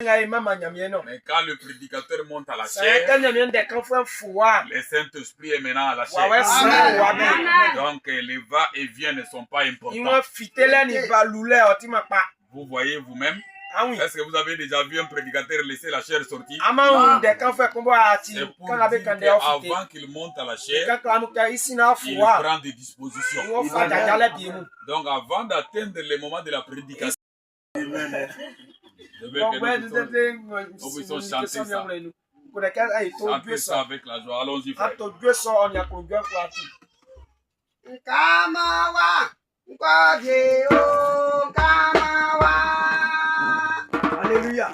Mais quand le prédicateur monte à la chair, le Saint-Esprit est maintenant à la chair. Donc les va-et-vient ne sont pas importants. Vous voyez vous-même. Est-ce que vous avez déjà vu un prédicateur laisser la chair sortir? C'est pour dire qu'avant qu'il monte à la chair, il prend des dispositions. Donc avant d'atteindre le moment de la prédication, je veux que nous puissions chanter ça. Chanter ça avec la joie. Allons-y, frère. Alléluia.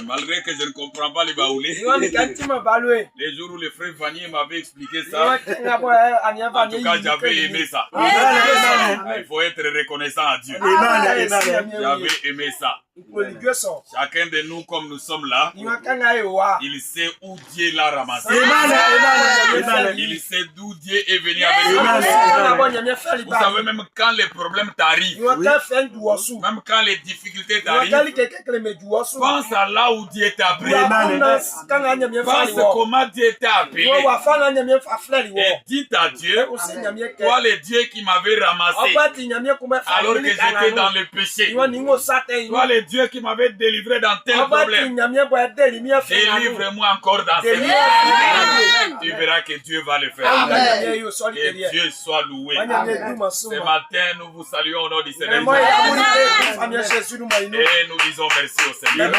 Malgré que je ne comprends pas les baoulés, les jours où le frère Vanier m'avait expliqué ça, en tout cas j'avais aimé ça. Il faut être reconnaissant à Dieu. J'avais aimé ça. Chacun de nous, comme nous sommes là, il sait où Dieu l'a ramassé. Il sait d'où Dieu est venu avec lui. Vous savez, même quand les problèmes t'arrivent, même quand les difficultés t'arrivent, pense à là où Dieu t'a appelé. Pense comment Dieu t'a appelé. Et dites à Dieu, toi le Dieu qui m'avait ramassé alors que j'étais dans le péché. Toi le Dieu qui m'avait délivré dans tel problème, délivre-moi encore dans cette problème. Tu verras que Dieu va le faire. Que Dieu soit loué. Ce matin, nous vous saluons au nom du Seigneur. Et nous disons merci au Seigneur.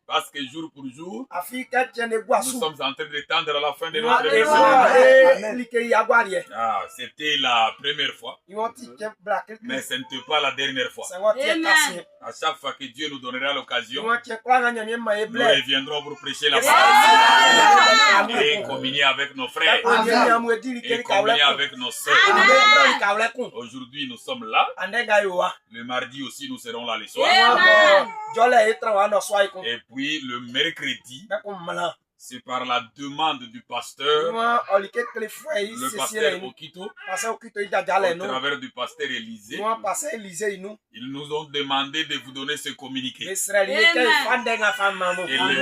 Parce que jour pour jour, nous sommes en train de tendre à la fin de notre émission. Ah, c'était la première fois, mais ce n'était pas la dernière fois. À chaque fois que Dieu nous donnera l'occasion, nous reviendrons pour prêcher la parole et communier avec nos frères et communier avec nos sœurs. Aujourd'hui, nous sommes là. Le mardi aussi, nous serons là le soir. Et puis le mercredi, c'est par la demande du pasteur, le pasteur Okito, au travers du pasteur Élisée, ils nous ont demandé de vous donner ce communiqué. Et le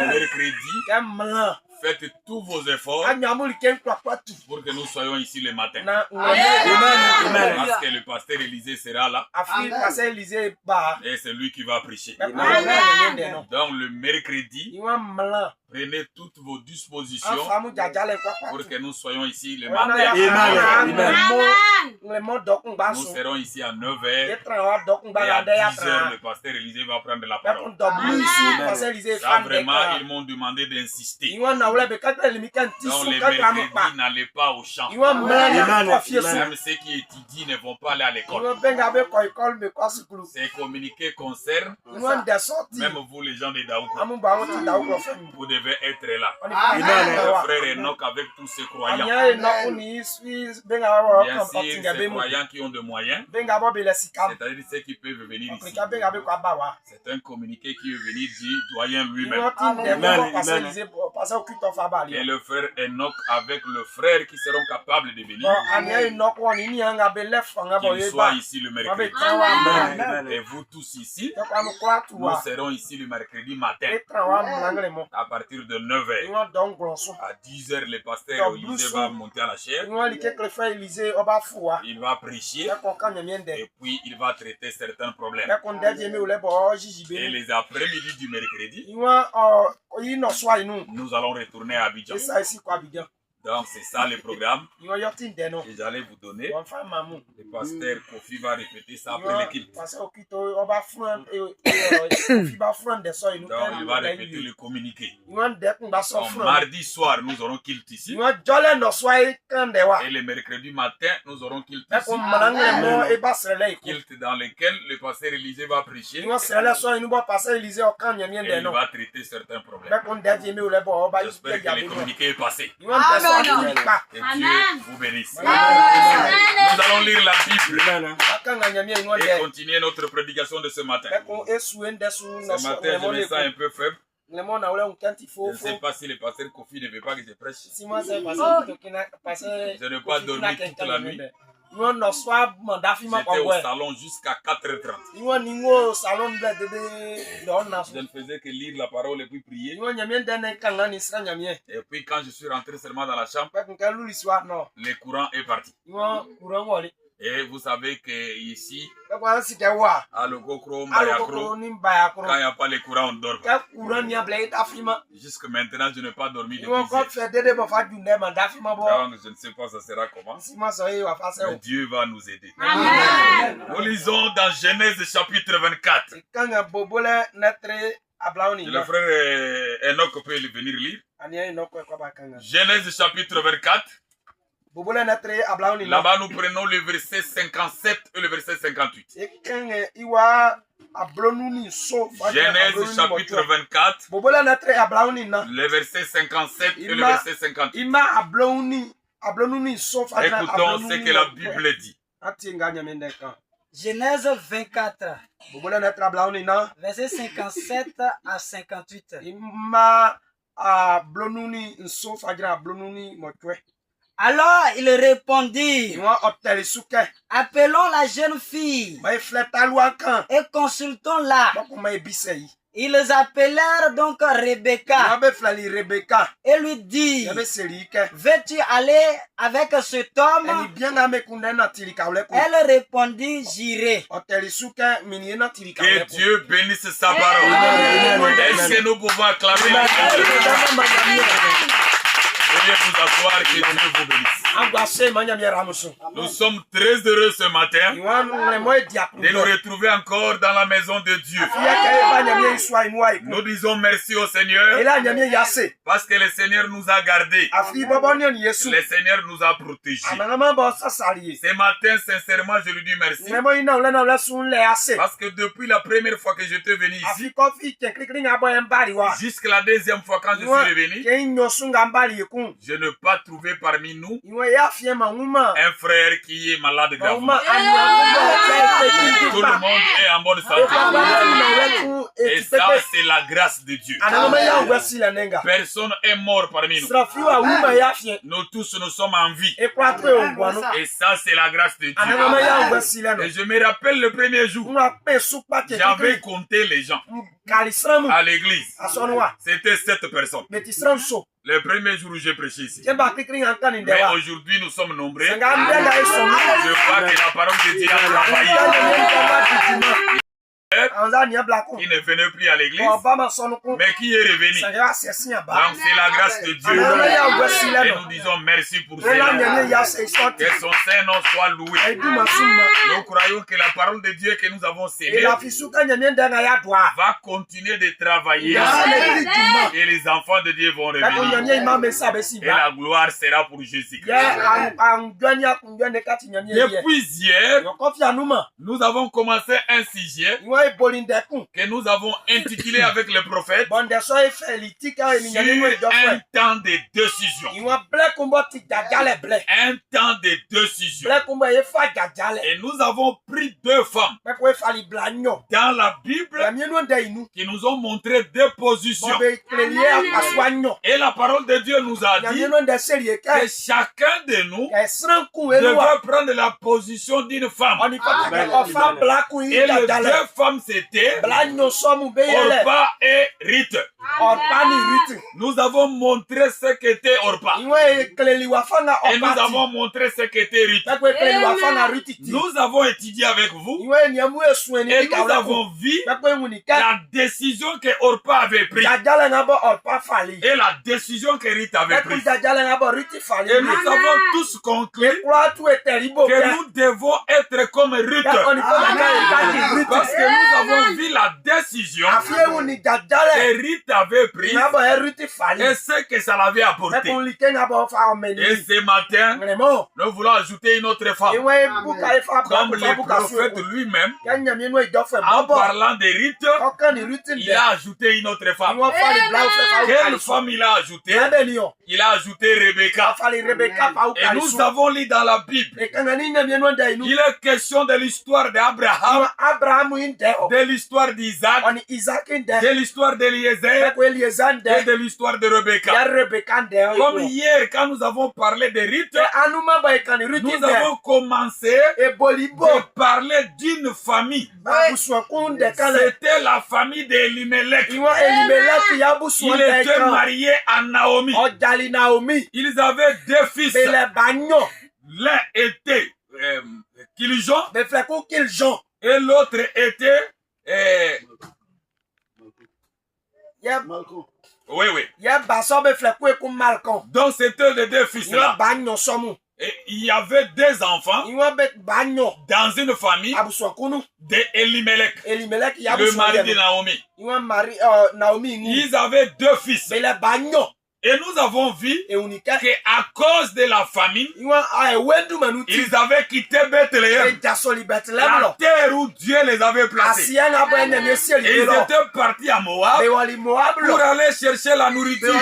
mercredi, faites tous vos efforts pour que nous soyons ici le matin. Parce que le pasteur Élisée sera là. Et c'est lui qui va prêcher. Donc le mercredi, prenez toutes vos dispositions pour que nous soyons ici le matin. Nous serons ici à 9h et à 10h, le pasteur Élisée va prendre la parole. Ça, vraiment, ils m'ont demandé d'insister. Donc les mercredis, n'allez pas au champ. Même ceux qui étudient ne vont pas aller à l'école. Ces communiqués concernent même vous les gens de Daouk. Vous devez être là. Le frère Enoch avec tous ses croyants. Bien sûr, ces croyants qui ont de moyens, c'est-à-dire ceux qui peuvent venir ici. C'est un communiqué qui est venu du doyen lui-même. Et le frère Enoch avec le frère qui seront capables de venir, qu'ils soient ici le mercredi. Et vous tous ici, nous serons ici le mercredi matin à partir de 9h. À 10h, le pasteur Élisée va monter à la chaire. Il va prêcher et puis il va traiter certains problèmes. Et les après-midi du mercredi, nous allons retourner à Abidjan. Donc c'est ça le programme que j'allais vous donner. Le pasteur Kofi va répéter ça après l'équipe. Donc il va répéter le communiqué. Mardi soir, nous aurons kilt ici. Et le mercredi matin, nous aurons kilt ici. Kilt dans lequel le pasteur Élisée va prêcher. Et il va traiter certains problèmes. J'espère que le communiqué est passé. Que Dieu vous bénisse. Nous allons lire la Bible et continuer notre prédication de ce matin. Ce matin, je me sens un peu faible. Je ne sais pas si le pasteur Kofi ne veut pas que je prêche. Je n'ai pas dormi toute la nuit. J'étais au salon jusqu'à 4h30. Je ne faisais que lire la parole et puis prier. Et puis quand je suis rentré seulement dans la chambre, le courant est parti. Et vous savez que ici, à Logokro, Mbayakro, quand il n'y a pas le courant, on dort. Jusque maintenant, je n'ai pas dormi depuis hier. Donc, je ne sais pas ça sera comment. Mais Dieu va nous aider. Amen. Nous lisons dans Genèse chapitre 24. Le frère Enoch peut venir lire. Genèse chapitre 24. Là-bas, nous prenons le verset 57 et le verset 58. Genèse chapitre 24, le verset 57 et le verset 58. Écoutons ce que la Bible dit. Genèse 24, verset 57 à 58. Alors il répondit, appelons la jeune fille et consultons-la. Ils appelèrent donc Rebecca et lui dirent, veux-tu aller avec cet homme? Elle répondit, j'irai. Que Dieu bénisse sa parole. Est-ce que nous pouvons acclamer? Veuillez vous asseoir, que Dieu vous bénisse. Nous sommes très heureux ce matin de nous retrouver encore dans la maison de Dieu. Nous disons merci au Seigneur parce que le Seigneur nous a gardés. Le Seigneur nous a protégés. Ce matin, sincèrement, je lui dis merci parce que depuis la première fois que j'étais venu ici, jusqu'à la deuxième fois quand je suis revenu, je n'ai pas trouvé parmi nous un frère qui est malade gravement. Tout le monde est en bonne santé. Et ça, c'est la grâce de Dieu. Personne n'est mort parmi nous. Nous tous, nous sommes en vie. Et ça, c'est la grâce de Dieu. Et je me rappelle le premier jour, j'avais compté les gens à l'église. C'était 7 personnes. Le premier jour où j'ai prêché ici. Mais aujourd'hui, nous sommes nombreux. Je vois que la parole de Dieu a travaillé. Qui ne venait plus à l'église, mais qui est revenu. Donc c'est la grâce de Dieu. Et nous disons merci pour cela. Que son Saint-Nom soit loué. Nous croyons que la parole de Dieu que nous avons scellée va continuer de travailler. Et les enfants de Dieu vont revenir. Et la gloire sera pour Jésus-Christ. Depuis hier, nous avons commencé un sujet que nous avons intitulé avec le prophète sur un temps de décision. Un temps de décision. Et nous avons pris 2 femmes dans la Bible qui nous ont montré 2 positions. Et la parole de Dieu nous a dit que chacun de nous devait prendre la position d'une femme. Et les 2 femmes, c'était Orpa et Ruth. Nous avons montré ce qu'était Orpa. Et nous avons montré ce qu'était Ruth. Nous avons étudié avec vous. Et nous avons vu la décision que Orpa avait prise. Et la décision que Ruth avait prise. Et nous avons tous conclu que nous devons être comme Ruth. Parce que nous avons vu la décision que Ruth avait prise et ce que ça l'avait apporté. Et ce matin, nous voulons ajouter une autre femme. Comme le prophète lui-même, en parlant de Ruth, il a ajouté une autre femme. Quelle femme il a ajouté? Il a ajouté Rebecca. Et nous avons lu dans la Bible, il est question de l'histoire d'Abraham, de l'histoire d'Isaac, de l'histoire d'Eliezer et de l'histoire de Rebecca. Comme hier, quand nous avons parlé de Ruth, nous avons commencé de parler d'une famille. C'était la famille d'Elimelech. Il était marié à Naomi. Ils avaient 2 fils. L'un était Kiljon et l'autre était oui. Donc c'était les 2 fils-là. Et il y avait 2 enfants dans une famille d'Elimelech, le mari de Naomi. Ils avaient 2 fils. Et nous avons vu qu'à cause de la famine, ils avaient quitté Bethléem, la terre où Dieu les avait placés. Et ils étaient partis à Moab pour aller chercher la nourriture,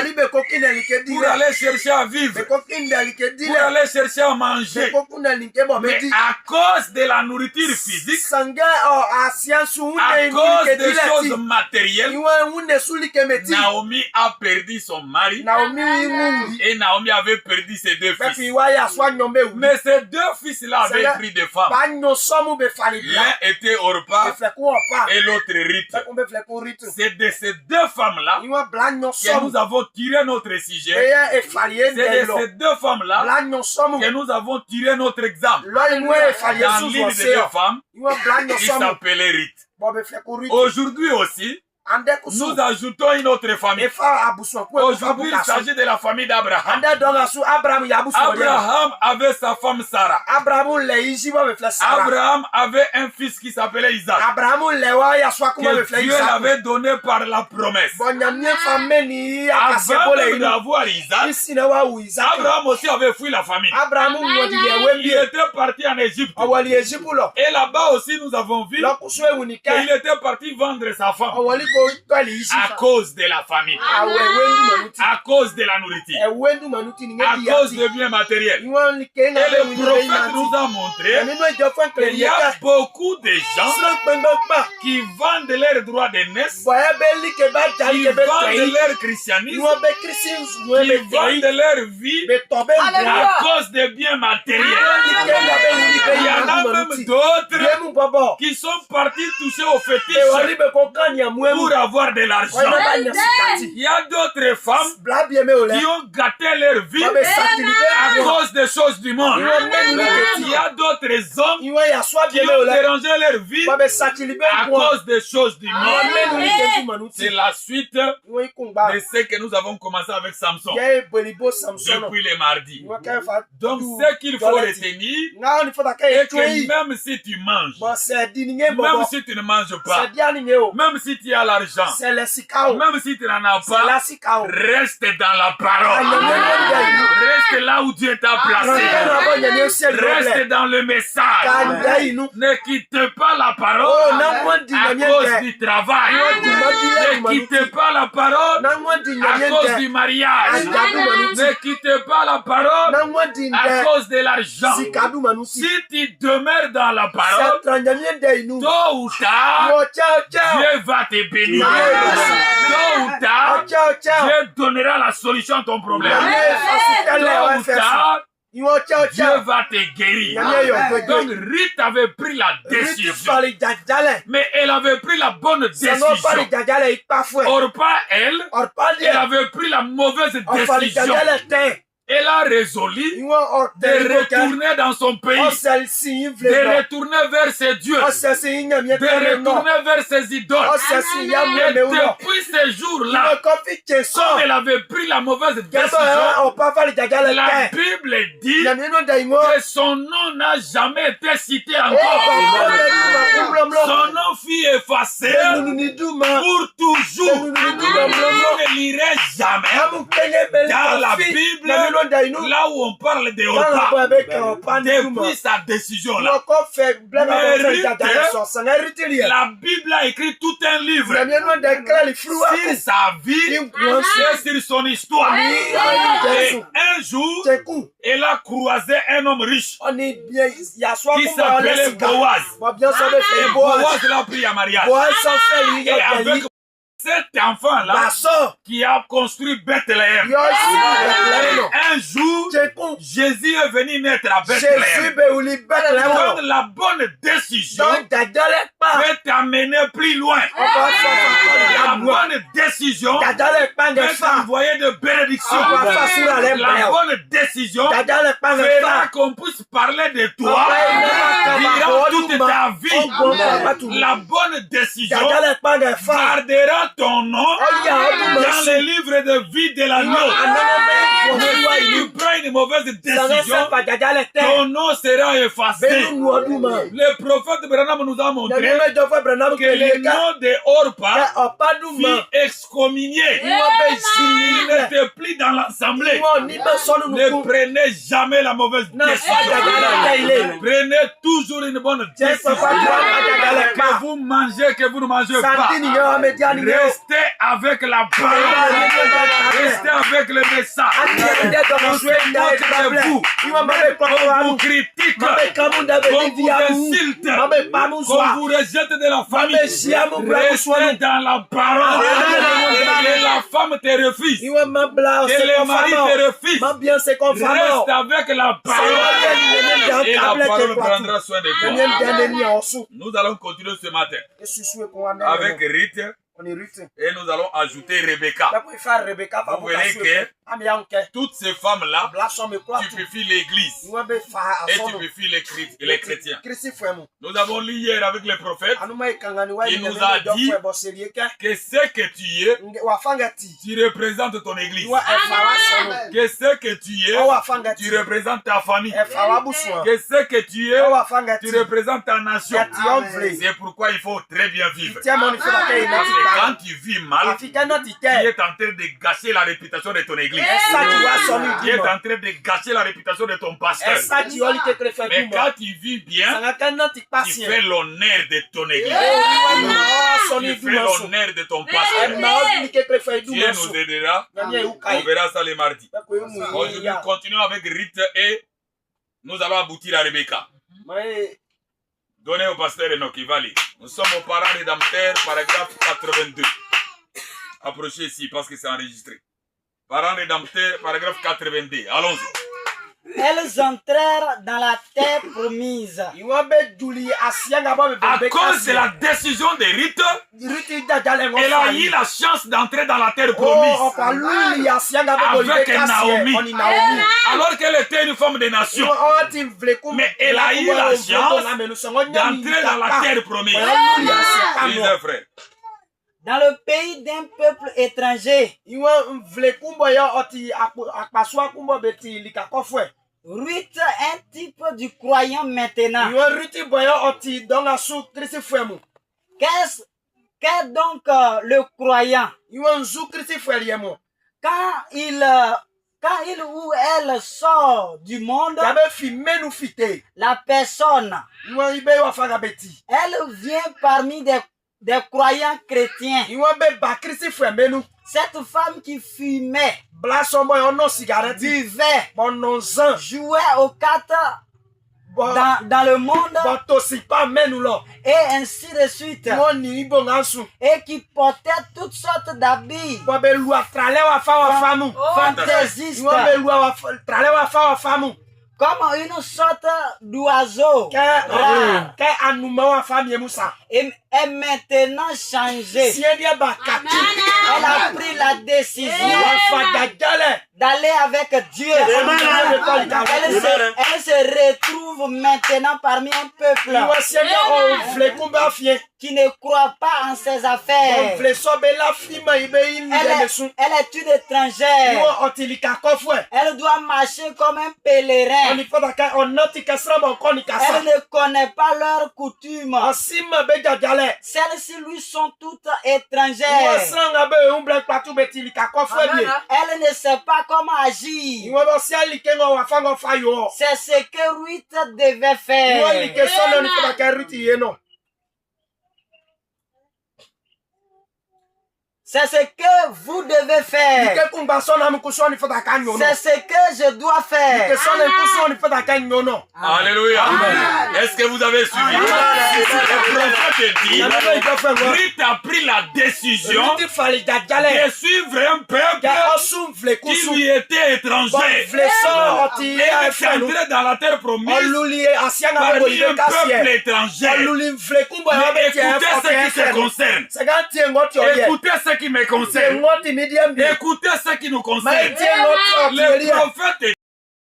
pour aller chercher à vivre, pour aller chercher à manger. Mais à cause de la nourriture physique, à cause des choses matérielles, Naomi a perdu son mari Et Naomi avait perdu ses 2 fils. Mais ces 2 fils-là avaient pris des femmes. L'un était Orpa et l'autre Ruth. C'est de ces 2 femmes-là que nous avons tiré notre sujet. C'est de ces 2 femmes-là que nous avons tiré notre exemple. Dans l'une des 2 femmes, qui s'appelait Ruth. Aujourd'hui aussi, nous ajoutons une autre famille. Aujourd'hui, il s'agit de la famille d'Abraham. Abraham avait sa femme Sarah. Abraham avait un fils qui s'appelait Isaac. Que Dieu l'avait donné par la promesse. Avant d'avoir Isaac, Abraham aussi avait fui la famille. Il était parti en Égypte. Et là-bas aussi, nous avons vu qu'il était parti vendre sa femme. À cause de la famille, à cause de la nourriture, à cause des biens matériels. Et le prophète nous a montré qu'il y a beaucoup de gens qui vendent leur droit de naissance, qui vendent leur christianisme, qui vendent leur vie à cause des biens matériels. Il y en a même d'autres qui sont partis toucher au fétiche pour avoir de l'argent. Il y a d'autres femmes qui ont gâté leur vie à cause des choses du monde. Il y a d'autres hommes qui ont dérangé leur vie à cause des choses du monde. C'est la suite de ce que nous avons commencé avec Samson depuis le mardi. Donc ce qu'il faut retenir est que même si tu manges, même si tu ne manges pas, même si tu as l'argent, même si tu n'en as pas, reste dans la parole. Reste là où Dieu t'a placé. Reste dans le message. Ne quitte pas la parole à cause du travail. Ne quitte pas la parole à cause du mariage. Ne quitte pas la parole à cause de l'argent. Si tu demeures dans la parole, tôt ou tard, Dieu va te bénir. Tôt ou tard, Dieu donnera la solution à ton problème. Tôt ou tard, Dieu va te guérir. Donc Ruth avait pris la décision. Mais elle avait pris la bonne décision. Orpa, elle avait pris la mauvaise décision. Elle a résolu de retourner dans son pays, de retourner vers ses dieux, de retourner vers ses idoles. Et depuis ce jour-là, comme elle avait pris la mauvaise décision, la Bible dit que son nom n'a jamais été cité encore. Son nom fut effacé pour toujours. Vous ne lirez jamais dans la Bible là où on parle de Orpa depuis sa décision là. La Bible a écrit tout un livre sur sa vie et sur son histoire. Et un jour, elle a croisé un homme riche qui s'appelait Boaz. Et Boaz l'a pris à mariage. Et avec cet enfant-là qui a construit Bethléem. Un jour, Jésus est venu naître à Bethléem. Donc la bonne décision peut t'amener plus loin. La bonne décision peut t'envoyer de bénédictions. La bonne décision fera qu'on puisse parler de toi durant toute ta vie. La bonne décision gardera ton nom dans le livre de vie de l'agneau. Mais si tu prends une mauvaise décision, ton nom sera effacé. Le prophète Branham nous a montré que le nom de Orpa fut excommunié. Il n'était plus dans l'assemblée. Ne prenez jamais la mauvaise décision. Prenez toujours une bonne décision. Que vous mangez, que vous ne mangez pas. Restez avec la parole. Restez avec le message. vous critique, qu'on vous insulte, qu'on vous rejette de la famille, restez dans la parole. Que la femme te refuse, que le mari te refuse, reste avec la parole et la parole prendra soin de toi. Nous allons continuer ce matin avec Ruth. Et nous allons ajouter Rebecca. Vous verrez que toutes ces femmes-là typifient l'église et typifient les chrétiens. Nous avons lu hier avec les prophètes qui nous a dit que ce que tu es, tu représentes ton église. Que ce que tu es, tu représentes ta famille. Que ce que tu es, tu représentes ta nation. C'est pourquoi il faut très bien vivre. Quand tu vis mal, tu es en train de gâcher la réputation de ton église. Tu es en train de gâcher la réputation de ton pasteur. Mais quand tu vis bien, tu fais l'honneur de ton église. Tu fais l'honneur de ton pasteur. Dieu nous aidera. On verra ça le mardi. Aujourd'hui, nous continuons avec Ruth et nous allons aboutir à Rebecca. Donnez au pasteur Enoch, il va lire. Nous sommes au parent rédempteur, paragraphe 82. Approchez ici parce que c'est enregistré. Parent rédempteur, paragraphe 82. Allons-y. Elles entrèrent dans la terre promise. À cause de la décision de Ruth, elle a eu la chance d'entrer dans la terre promise avec Naomi. Alors qu'elle était une femme de nation. Mais elle a eu la chance d'entrer dans la terre promise. Lisez, frère. Dans le pays d'un peuple étranger, Ruth, un type du croyant maintenant. Qu'est donc le croyant? Quand il ou elle sort du monde, la personne, elle vient parmi des croyants chrétiens. Cette femme qui fumait, buvait, jouait aux cartes dans le monde, et ainsi de suite, et qui portait toutes sortes d'habits fantaisistes, comme une sorte d'oiseau est maintenant changé. Elle a pris la décision d'aller avec Dieu. Elle se retrouve maintenant parmi un peuple qui ne croit pas en ses affaires. Elle est une étrangère. Elle doit marcher comme un pèlerin. Elle ne connaît pas leurs coutumes. Celles-ci lui sont toutes étrangères. Elle ne sait pas comment agir. C'est ce que Ruth devait faire. C'est ce que vous devez faire. C'est ce que je dois faire. Alléluia. Est-ce que vous avez suivi? Le prophète dit, Ruth a pris la décision de suivre un peuple qui lui était étranger. Elle est entrée dans la terre promise parmi un peuple étranger. Mais écoutez ce qui se concerne. Écoutez ce qui me concerne. Écoutez ce qui nous concerne.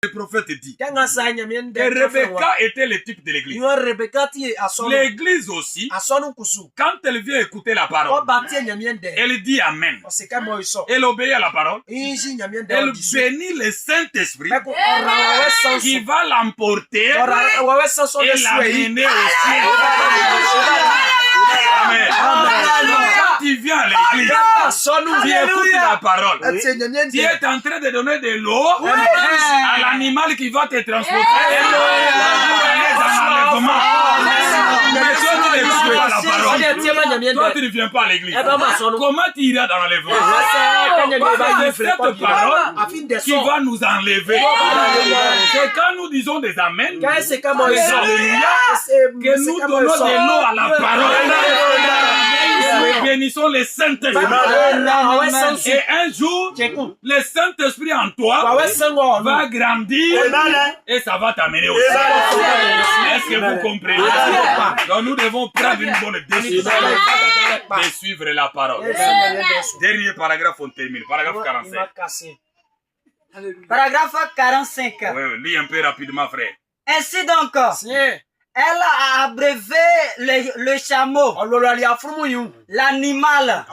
Le prophète dit que Rebecca était le type de l'église. L'église aussi, quand elle vient écouter la parole, elle dit Amen. Elle obéit à la parole. Elle bénit le Saint-Esprit qui va l'emporter et l'amener au ciel. Amen. Quand tu viens à l'église, tu écoutes la parole. Tu es en train de donner de l'eau à l'animal qui va te transporter dans l'enlèvement. Toi, tu ne viens pas à l'église. Comment tu iras dans l'enlèvement? C'est cette parole qui va nous enlever. C'est quand nous disons des amens, des alléluia, que nous donnons de l'eau à la parole. Nous bénissons les saintes esprits. Et un jour, le Saint-Esprit en toi va grandir et ça va t'amener au ciel. Est-ce que vous comprenez? Donc nous devons prendre une bonne décision de suivre la parole. Dernier paragraphe, on termine. Paragraphe 45. Paragraphe 45. Oui, lis un peu rapidement, frère. Ainsi donc, elle a abrévé le chameau, l'animal,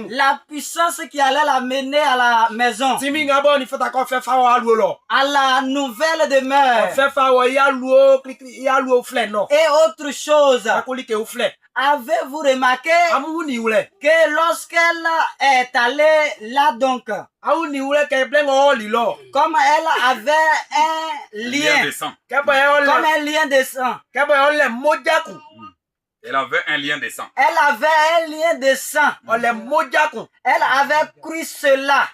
la puissance qui allait la mener à la maison, à la nouvelle demeure, et autre chose. Avez-vous remarqué que lorsqu'elle est allée là donc, comme elle avait un lien de sang, comme un lien de sang, elle avait un lien de sang. Elle avait un lien de sang. Elle avait cru cela.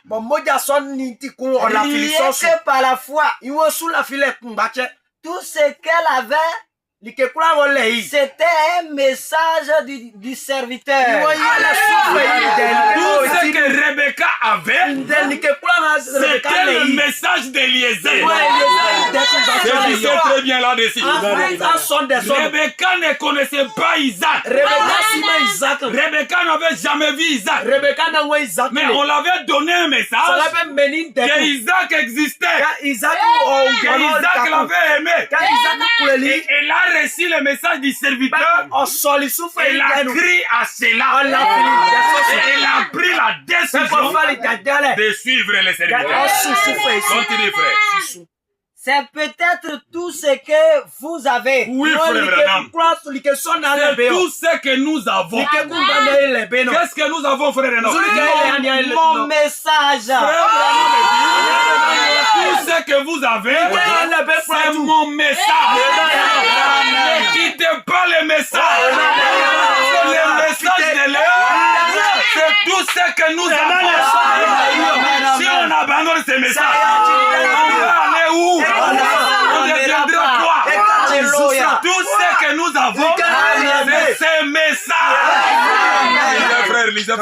Lié que par la foi. Tout ce qu'elle avait, c'était un message du serviteur. Tout ce que Rebecca avait, c'était le message d'Eliezer. Je disais très bien là-dessus. Rebecca ne connaissait pas Isaac. Rebecca n'avait jamais vu Isaac. Mais on l'avait donné un message que Isaac existait. Que Isaac l'avait aimé. Et elle a reçu le message du serviteur. Elle a crié à cela. Et elle a pris la décision de suivre le serviteur. Continue, frère. C'est peut-être tout ce que vous avez. Oui, frère Branham. C'est tout ce que nous avons. Qu'est-ce que nous avons, frère Branham? Mon message. Frère Branham, tout ce que vous avez, c'est mon message. Ne quittez pas le message. C'est le message de l'heure. C'est tout ce que nous avons. Si on abandonne ce message, on va aller où? On deviendra quoi? Tout ce que nous avons, c'est ce message. Lisez,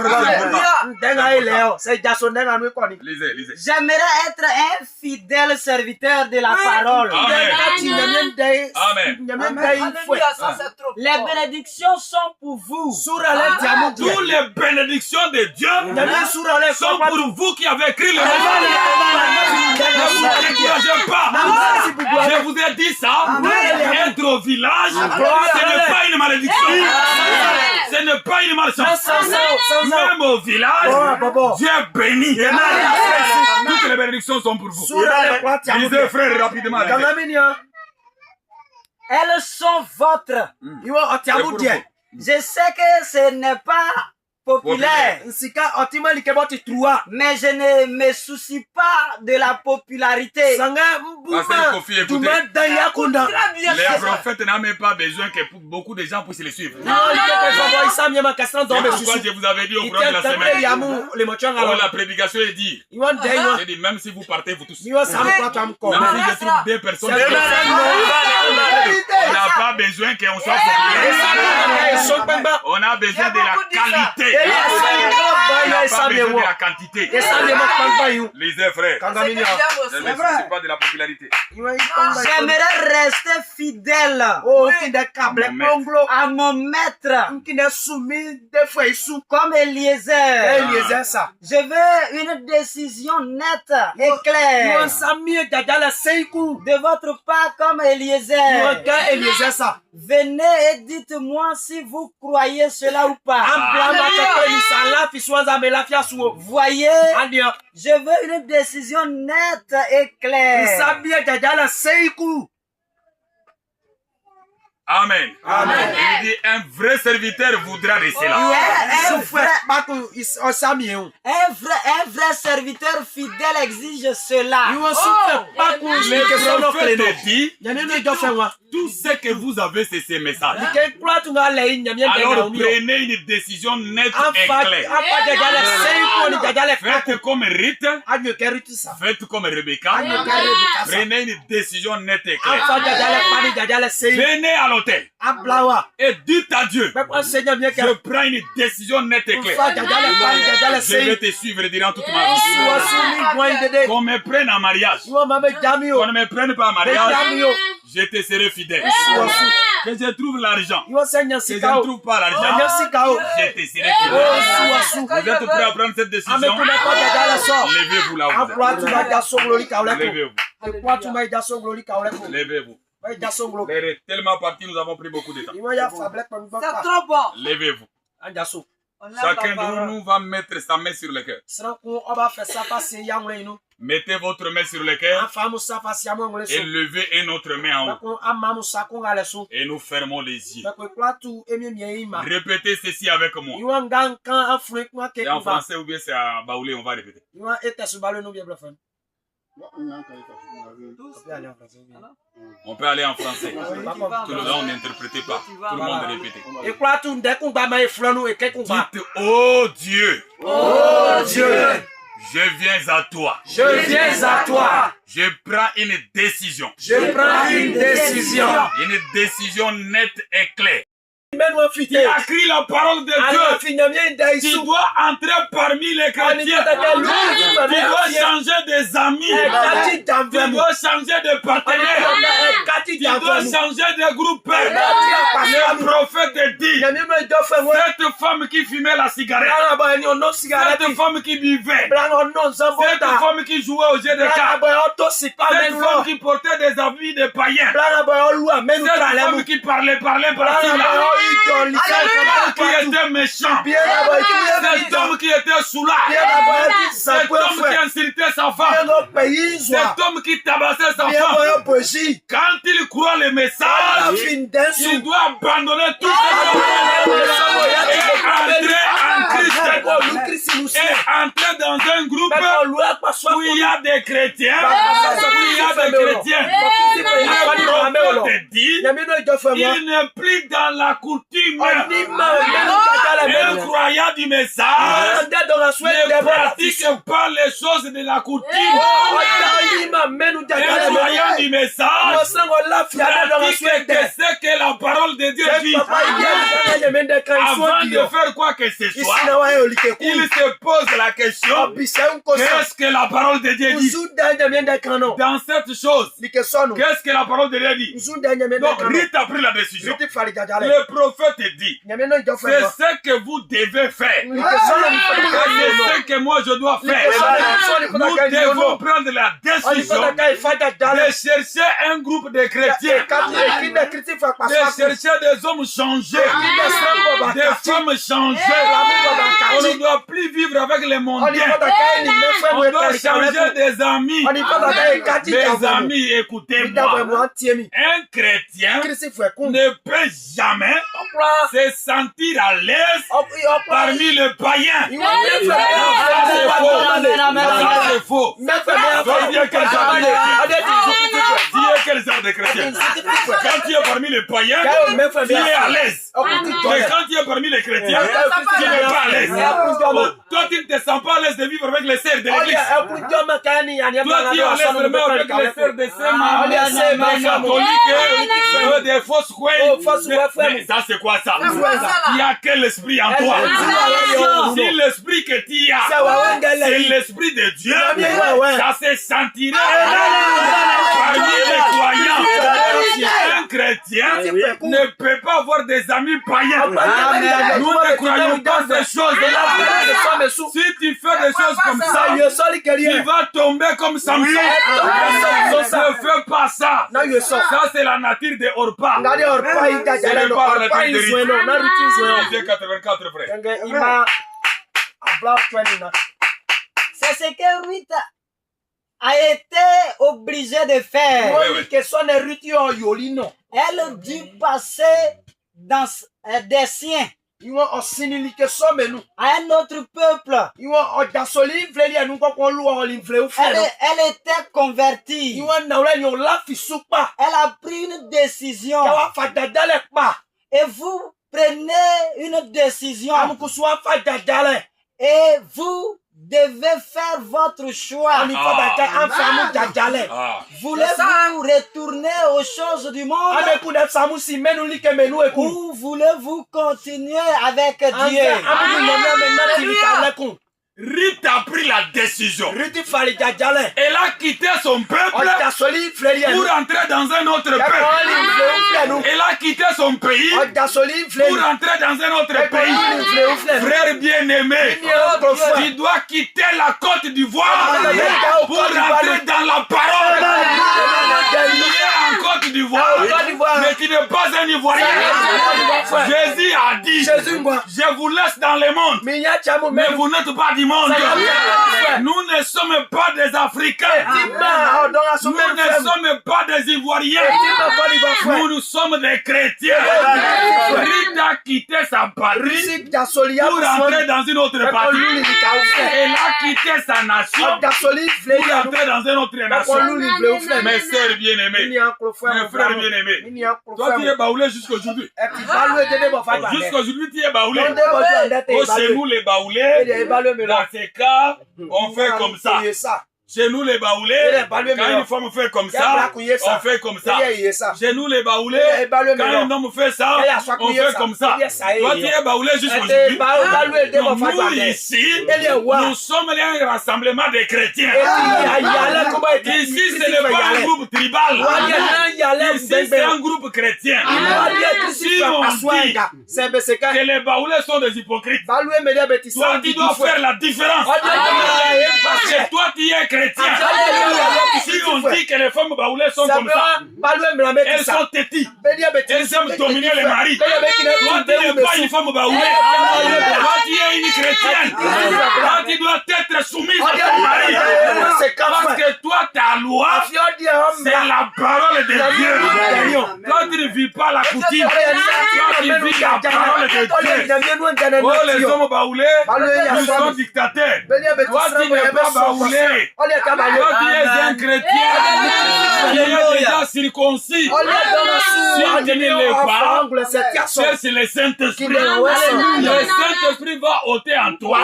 J'aimerais être un fidèle serviteur de la parole. Amen. Les bénédictions sont pour vous. Toutes les bénédictions de Dieu sont pour vous qui avez écrit le message. Ne vous découragez pas. Je vous ai dit ça. Être au village, ce n'est pas une malédiction. Ce n'est pas une malchance. Même au village, Dieu bénit. Toutes les bénédictions sont pour vous. Lisez, frère, rapidement. Elles sont vôtres. Je sais que ce n'est pas populaire, mais je ne me soucie pas de la popularité. Les prophètes n'ont même pas besoin que beaucoup de gens puissent les suivre. C'est pourquoi je vous avais dit au cours de la semaine, quand la prédication est dit, j'ai dit même si vous partez vous tous, même si je trouve deux personnes, on n'a pas besoin qu'on soit populaire. On a besoin de la qualité. On n'a pas besoin de la quantité. Lisez, frère. Je ne me soucie pas de la popularité. J'aimerais rester fidèle à mon maître, comme Eliezer. Je veux une décision nette et claire de votre part comme Eliezer. Venez et dites-moi si vous croyez cela ou pas. Voyez, je veux une décision nette et claire. Amen. Amen. Il dit un vrai serviteur voudra de cela. Un vrai serviteur fidèle exige cela. Le prophète dit, tout ce que vous avez, c'est ces messages. Alors prenez une décision nette et claire. Faites comme Rite, faites comme Rebecca. Prenez une décision nette et claire. Venez à l'hôtel et dites à Dieu, je prends une décision nette et claire. Je vais te suivre durant toute ma vie. Qu'on me prenne en mariage, qu'on ne me prenne pas en mariage, je te serai fidèle. Que je trouve l'argent, que je ne trouve pas l'argent, je te serai fidèle. Vous êtes prêts à prendre cette décision? Levez-vous là où vous êtes. Levez-vous. Levez-vous. L'air est tellement parti, nous avons pris beaucoup de temps. C'est trop bon. Levez-vous. Chacun de nous va mettre sa main sur le cœur. Mettez votre main sur le cœur et levez une autre main en haut. Et nous fermons les yeux. Répétez ceci avec moi. C'est en français ou bien c'est à baoulé, on va répéter. On peut aller en français. Tout le monde n'interprétez pas. Tout le monde répétez. Dites, oh Dieu. Oh Dieu. Je viens à toi. Je viens à toi. Je prends une décision. Je prends une décision. Une décision nette et claire. Tu as crié la parole de Dieu. Tu dois entrer parmi les chrétiens. Tu dois changer des amis. Tu dois changer de partenaires. Tu dois changer de groupe. Le prophète dit, cette femme qui fumait la cigarette, cette femme qui buvait, cette femme qui jouait au jeu de cartes, cette femme qui portait des habits de païens, cette femme qui parlait cet homme qui était méchant, cet homme qui était soulard, cet homme qui insultait sa femme, cet homme qui tabassait sa femme. Quand il croit le message, il doit abandonner tout ce et entrer en Christ et entrer dans un groupe où il y a des chrétiens, Le prophète dit, il n'est plus dans la coutume. Le croyant du message ne pratique pas les choses de la coutume. Le croyant du message pratique ce que la parole de Dieu dit. Avant de faire quoi que ce soit, il se pose la question, qu'est-ce que la parole de Dieu dit? Dans cette chose, qu'est-ce que la parole de Dieu dit? Donc, Rite a pris la décision. Le prophète dit, c'est ce que vous devez faire. C'est ce que moi je dois faire. Nous devons prendre la décision de chercher un groupe de chrétiens, de chercher des hommes changés, des femmes changées. On ne doit plus vivre avec les mondains. On doit changer des amis. Mes amis, écoutez-moi. Un chrétien ne peut jamais se sentir à l'aise parmi les païens. C'est faux. Quel genre de chrétien? Quand tu es parmi les païens, tu es à l'aise. Mais quand tu es parmi les chrétiens, tu n'es pas à l'aise. Toi, tu ne te sens pas à l'aise de vivre avec les sœurs de l'église. Toi, tu es à l'aise vraiment avec les sœurs de ces catholiques, des fausses couilles. Mais ça, c'est quoi ça? Il y a quel esprit en toi? Si l'esprit que tu as, c'est l'esprit de Dieu, ça se sentirait parmi les croyants. Un chrétien ne peut pas avoir des amis païens. Nous ne croyons pas ces choses-là. Si tu fais des choses comme ça, tu vas tomber comme Samson. Ne fais pas ça. Ça, c'est la nature de Orpa. C'est le pas la nature de Rite. 84, frère. C'est ce que Rite a été obligée de faire. Elle dut passer dans des siens à un autre peuple. Elle était convertie. Elle a pris une décision. Et vous prenez une décision. Et vous devez faire votre choix. Voulez-vous retourner aux choses du monde ou voulez-vous continuer avec Dieu? Ruth a pris la décision. Elle a quitté son peuple pour entrer dans un autre peuple. Elle a quitté son pays pour entrer dans un autre pays. Frère bien-aimé, tu dois quitter la Côte d'Ivoire pour entrer dans la parole. Tu es en Côte d'Ivoire, mais tu n'es pas un Ivoirien. Jésus a dit, je vous laisse dans le monde, mais vous n'êtes pas du monde. Nous ne sommes pas des Africains. Nous ne sommes pas des Ivoiriens. Nous sommes des chrétiens. Ruth a quitté sa patrie pour entrer dans une autre patrie. Elle a quitté sa nation pour entrer dans une autre nation. Mes sœurs bien-aimées, mes frères bien-aimés, toi tu es baoulé jusqu'aujourd'hui. Jusqu'aujourd'hui tu es baoulé. Chez nous les baoulés, dans ces cas, on fait comme ça. Chez nous les baoulés, quand une femme fait comme ça, on fait comme ça. Chez nous les baoulés, quand un homme fait ça, on fait comme ça. Toi tu es baoulé jusqu'aujourd'hui. Nous ici, nous sommes un rassemblement de chrétiens. Ici ce n'est pas un groupe tribal. Ici c'est un groupe chrétien. Si on dit que les baoulés sont des hypocrites, toi tu dois faire la différence. Parce que toi tu es chrétien. Si on dit que les femmes baoulées sont comme ça, elles sont têties, elles aiment dominer les maris. Toi tu n'es pas une femme baoulée, toi tu es une chrétienne. Toi tu dois être soumise à ton mari. Parce que toi ta loi, c'est la parole de Dieu. Toi tu ne vis pas la coutume, toi tu vis la parole de Dieu. Oh les hommes baoulés, ils sont dictateurs. Toi tu n'es pas baoulé. Toi tu es un chrétien qui est déjà circoncis. Si tu ne l'es pas, cherche le Saint-Esprit. Le Saint-Esprit va ôter en toi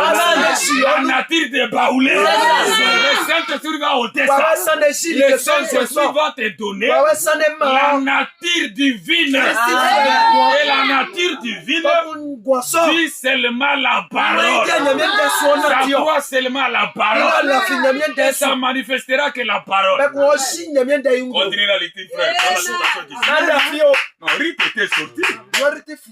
la nature de baoulé. Le Saint-Esprit va ôter ça. Le Saint-Esprit va te donner la nature divine. Et la nature divine, dis seulement la parole. Ça croit seulement la parole. Et ça manifestera que la parole. Continuez la lecture, frère. Non, Ruth était sortie.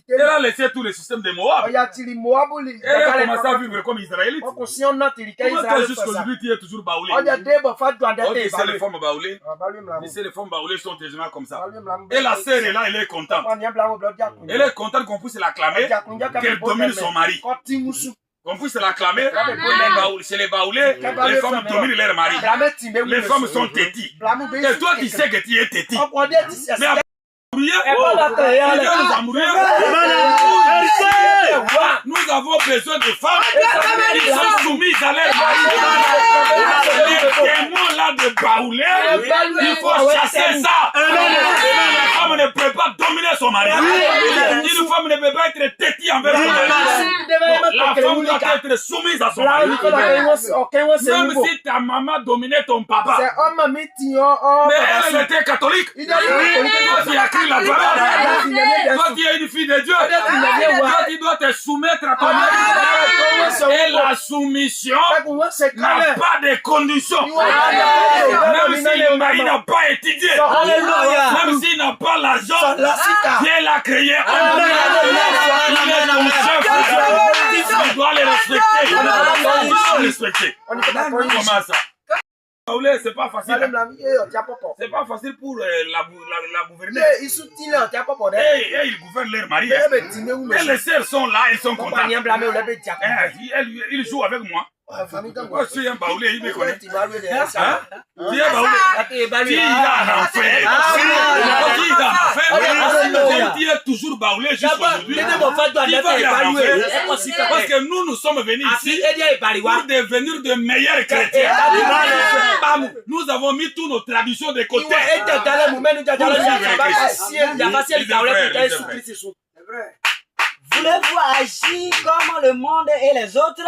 Elle a laissé tout le système de Moab. Elle a commencé à vivre comme Israélite. Comment jusqu'aujourd'hui tu es toujours baoulé? Ok, c'est les femmes baoulées. Mais c'est les femmes baoulées sont tellement comme ça. Et la sœur est là, elle est contente. Elle est contente qu'on puisse l'acclamer qu'elle domine son mari. On puisse l'acclamer, c'est les baoulés, les femmes dominent leur mari. Les femmes sont têties. Et toi qui sais que tu es têtie. Mais nous avons besoin de femmes qui sont soumises à leur mari. Les démons là de baoulé, il faut chasser ça. Une femme ne peut pas dominer son mari. Une femme ne peut pas être têtie envers son mari. La femme doit être soumise à son mari. Même si ta maman dominait ton papa, mais elle était catholique. Toi qui as écrit la parole, toi qui es une fille de Dieu, toi qui dois te soumettre à ton mari. Et la soumission n'a pas de conditions. Même si le mari n'a pas étudié, même s'il n'a pas l'argent, Dieu l'a créé. Il est ton chef. Tu dois le respecter. Comment ça? C'est pas facile. C'est pas facile pour la gouverner. Et ils gouvernent leur mari. Et les sœurs sont là, elles sont contentes. Ils jouent avec moi. Moi, je suis un baoulé, il me connaît. Tu es baoulé. Tu es toujours baoulé jusqu'aujourd'hui. Parce que nous sommes venus ici pour devenir de meilleurs chrétiens. Nous avons mis toutes nos traditions de côté. Voulez-vous agir comme le monde et les autres?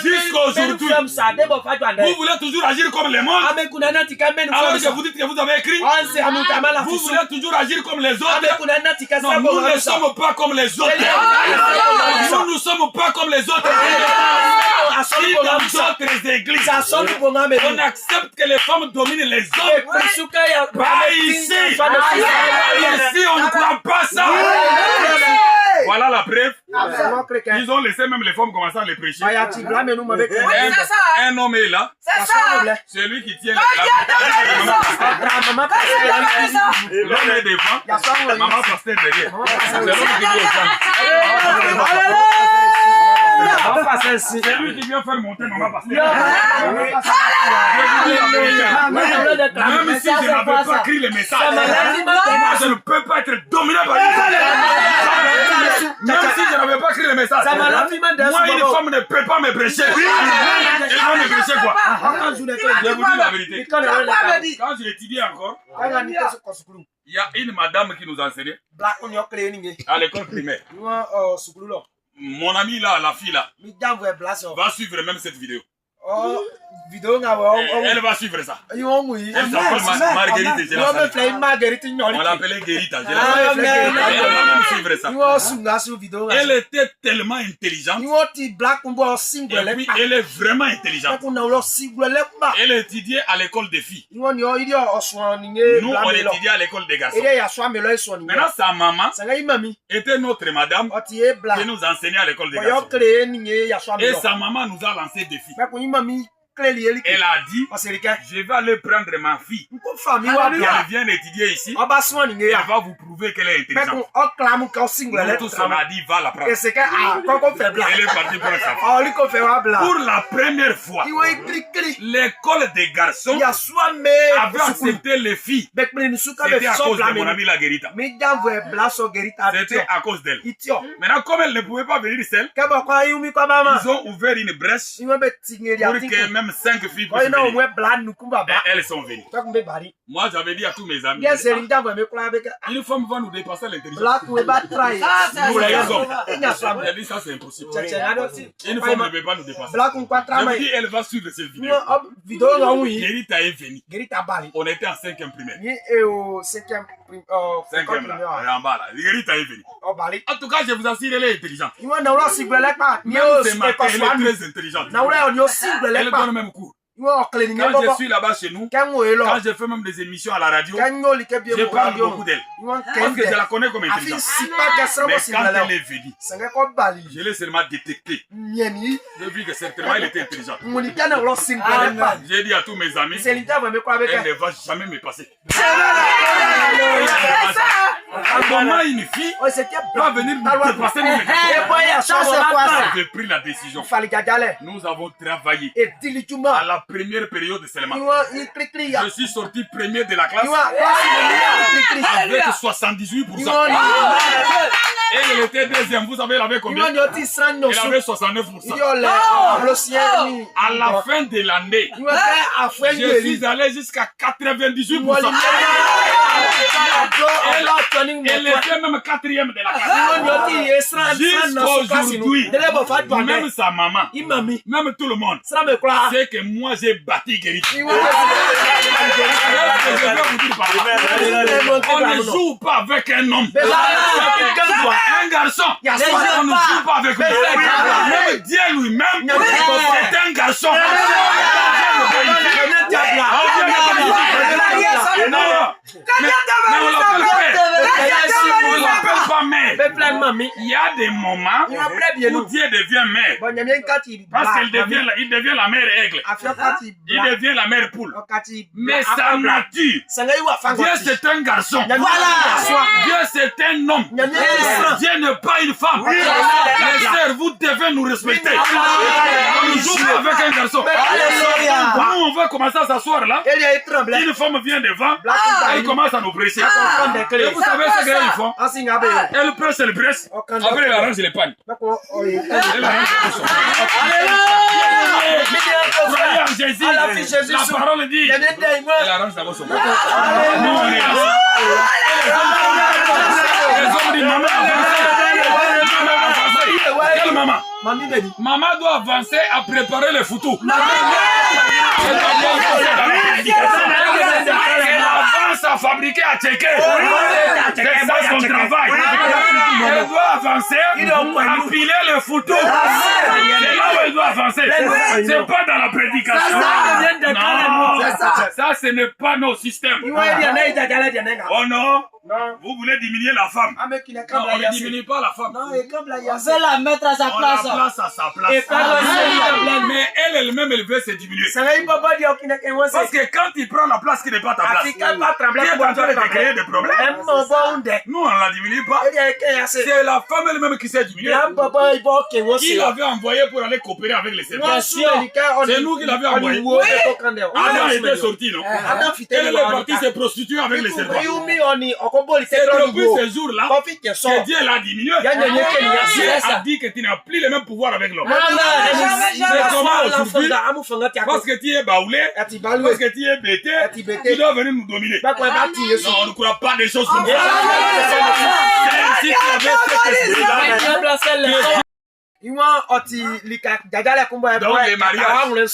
Jusqu'aujourd'hui. Vous voulez toujours agir comme le monde? Alors que vous dites que vous avez écrit. Vous voulez toujours agir comme les autres? Non, nous ne sommes pas comme les autres. Nous ne sommes pas comme les autres. Si dans d'autres églises, on accepte que les femmes dominent les hommes. Pas ici. Ici, on ne croit pas ça. Voilà la preuve. Ils ont laissé même les femmes commencer à les prêcher. Un homme est là. C'est lui qui tient l'homme est devant. Maman pasteur derrière. C'est l'homme qui dit c'est lui qui vient faire monter maman pasteur. Même si je n'avais pas écrit le message, moi je ne peux pas être dominé par lui. Même si je n'avais pas écrit le message, moi une femme ne peut pas me prêcher. Elle va me prêcher quoi? Je vous dis la vérité. Quand j'ai étudié encore, il y a une madame qui nous enseignait à l'école primaire. Mon ami là, la fille là, va suivre même cette vidéo. Elle va suivre ça. Elle s'appelle Marguerite. On l'appelait Guérita. Elle va suivre ça. Elle était tellement intelligente. Et puis elle est vraiment intelligente. Elle étudiait à l'école des filles. Nous, on étudiait à l'école des garçons. Maintenant, sa maman était notre madame qui nous enseignait à l'école des garçons. Et sa maman nous a lancé des filles. Elle a dit, je vais aller prendre ma fille. Elle vient étudier ici. Elle va vous prouver qu'elle est intelligente. Nous tous on a dit, va la prendre. Elle est partie prendre sa fille. Pour la première fois, l'école des garçons avait accepté les filles. C'était à cause de mon ami la Guérita. C'était à cause d'elle. Maintenant, comme elle ne pouvait pas venir seule, ils ont ouvert une brèche pour que même 5 filles puissent venir. Et elles sont venues. Moi, j'avais dit à tous mes amis, une femme va nous dépasser l'intelligence. Nous les hommes. J'ai dit ça, c'est impossible. Une femme ne peut pas nous dépasser. Je me dis, elle va suivre cette vidéo. Guérita est venue. On était en 5e primaire. 5e en bas là. Guérita est venue. En tout cas, je vous assure, elle est intelligente. Même c'est marqué, elle est très intelligente. Elle donne même cours. Quand je suis là-bas chez nous, quand je fais même des émissions à la radio, je parle beaucoup d'elle. Parce que je la connais comme intelligente. Mais quand elle est venue, je l'ai seulement détecté. J'ai vu que certainement elle était intelligente. J'ai dit à tous mes amis, elle ne va jamais me passer. Comment une fille va venir nous dépasser nous? J'ai pris la décision. Nous avons travaillé à la première période seulement. Je suis sorti premier de la classe avec 78%. Elle était deuxième. Vous savez, elle avait combien? Elle avait 69%. À la fin de l'année, je suis allé jusqu'à 98%. Elle était même 4e de la classe. Jusqu'aujourd'hui, même sa maman, même tout le monde, c'est que moi j'ai bâti Guérita. On ne joue pas avec un homme. Un garçon, on ne joue pas avec lui. Même Dieu lui-même, c'est un garçon. Mais on l'appelle soit mère. Il y a des moments où Dieu devient mère. Parce qu'il devient la mère aigle. Il devient la mère poule. Mais sa nature, Dieu c'est un garçon. Dieu c'est un homme. Dieu n'est pas une femme. Les sœurs, vous devez nous respecter. On joue pas avec un garçon. Nous on va commencer à s'asseoir là. Une femme vient devant. Elle commence à nous presser. Et vous savez ce qu'elles font? Elle presse, elle presse. Après elle arrange les pagnes. Elle arrange les pagnes. Croyez en Jésus. La parole dit. Elle arrange d'abord son pagnes. Les hommes disent maman quelle maman? Maman doit avancer à préparer les photos. Elle avance à fabriquer, à checker. C'est ça son travail. Elle doit avancer à piler les photos. C'est là où elle doit avancer. C'est pas dans la prédication. Non, ça ce n'est pas nos systèmes. Oh non. Vous voulez diminuer la femme. Non, on ne diminue pas la femme. On veut la mettre à sa place. On la place à sa place. Mais elle-même, elle veut se diminuer. Parce que quand il prend la place qui n'est pas ta place, il est en train de te créer des problèmes. Nous, on ne la diminue pas. C'est la femme elle-même qui s'est diminuée. Qui l'avait envoyé pour aller coopérer avec les serpents. C'est nous qui l'avions envoyé. Adam était sorti, non? Elle est partie se prostituer avec les serpents. C'est depuis ce jour-là que Dieu l'a diminué. Dieu a dit que tu n'as plus le même pouvoir avec l'homme. C'est comment aujourd'hui? Parce que tu es baoulé, parce que tu es bêté, tu dois venir nous dominer. Non, on ne croit pas des choses comme ça. Si tu avais cet esprit-là, donc les mariages,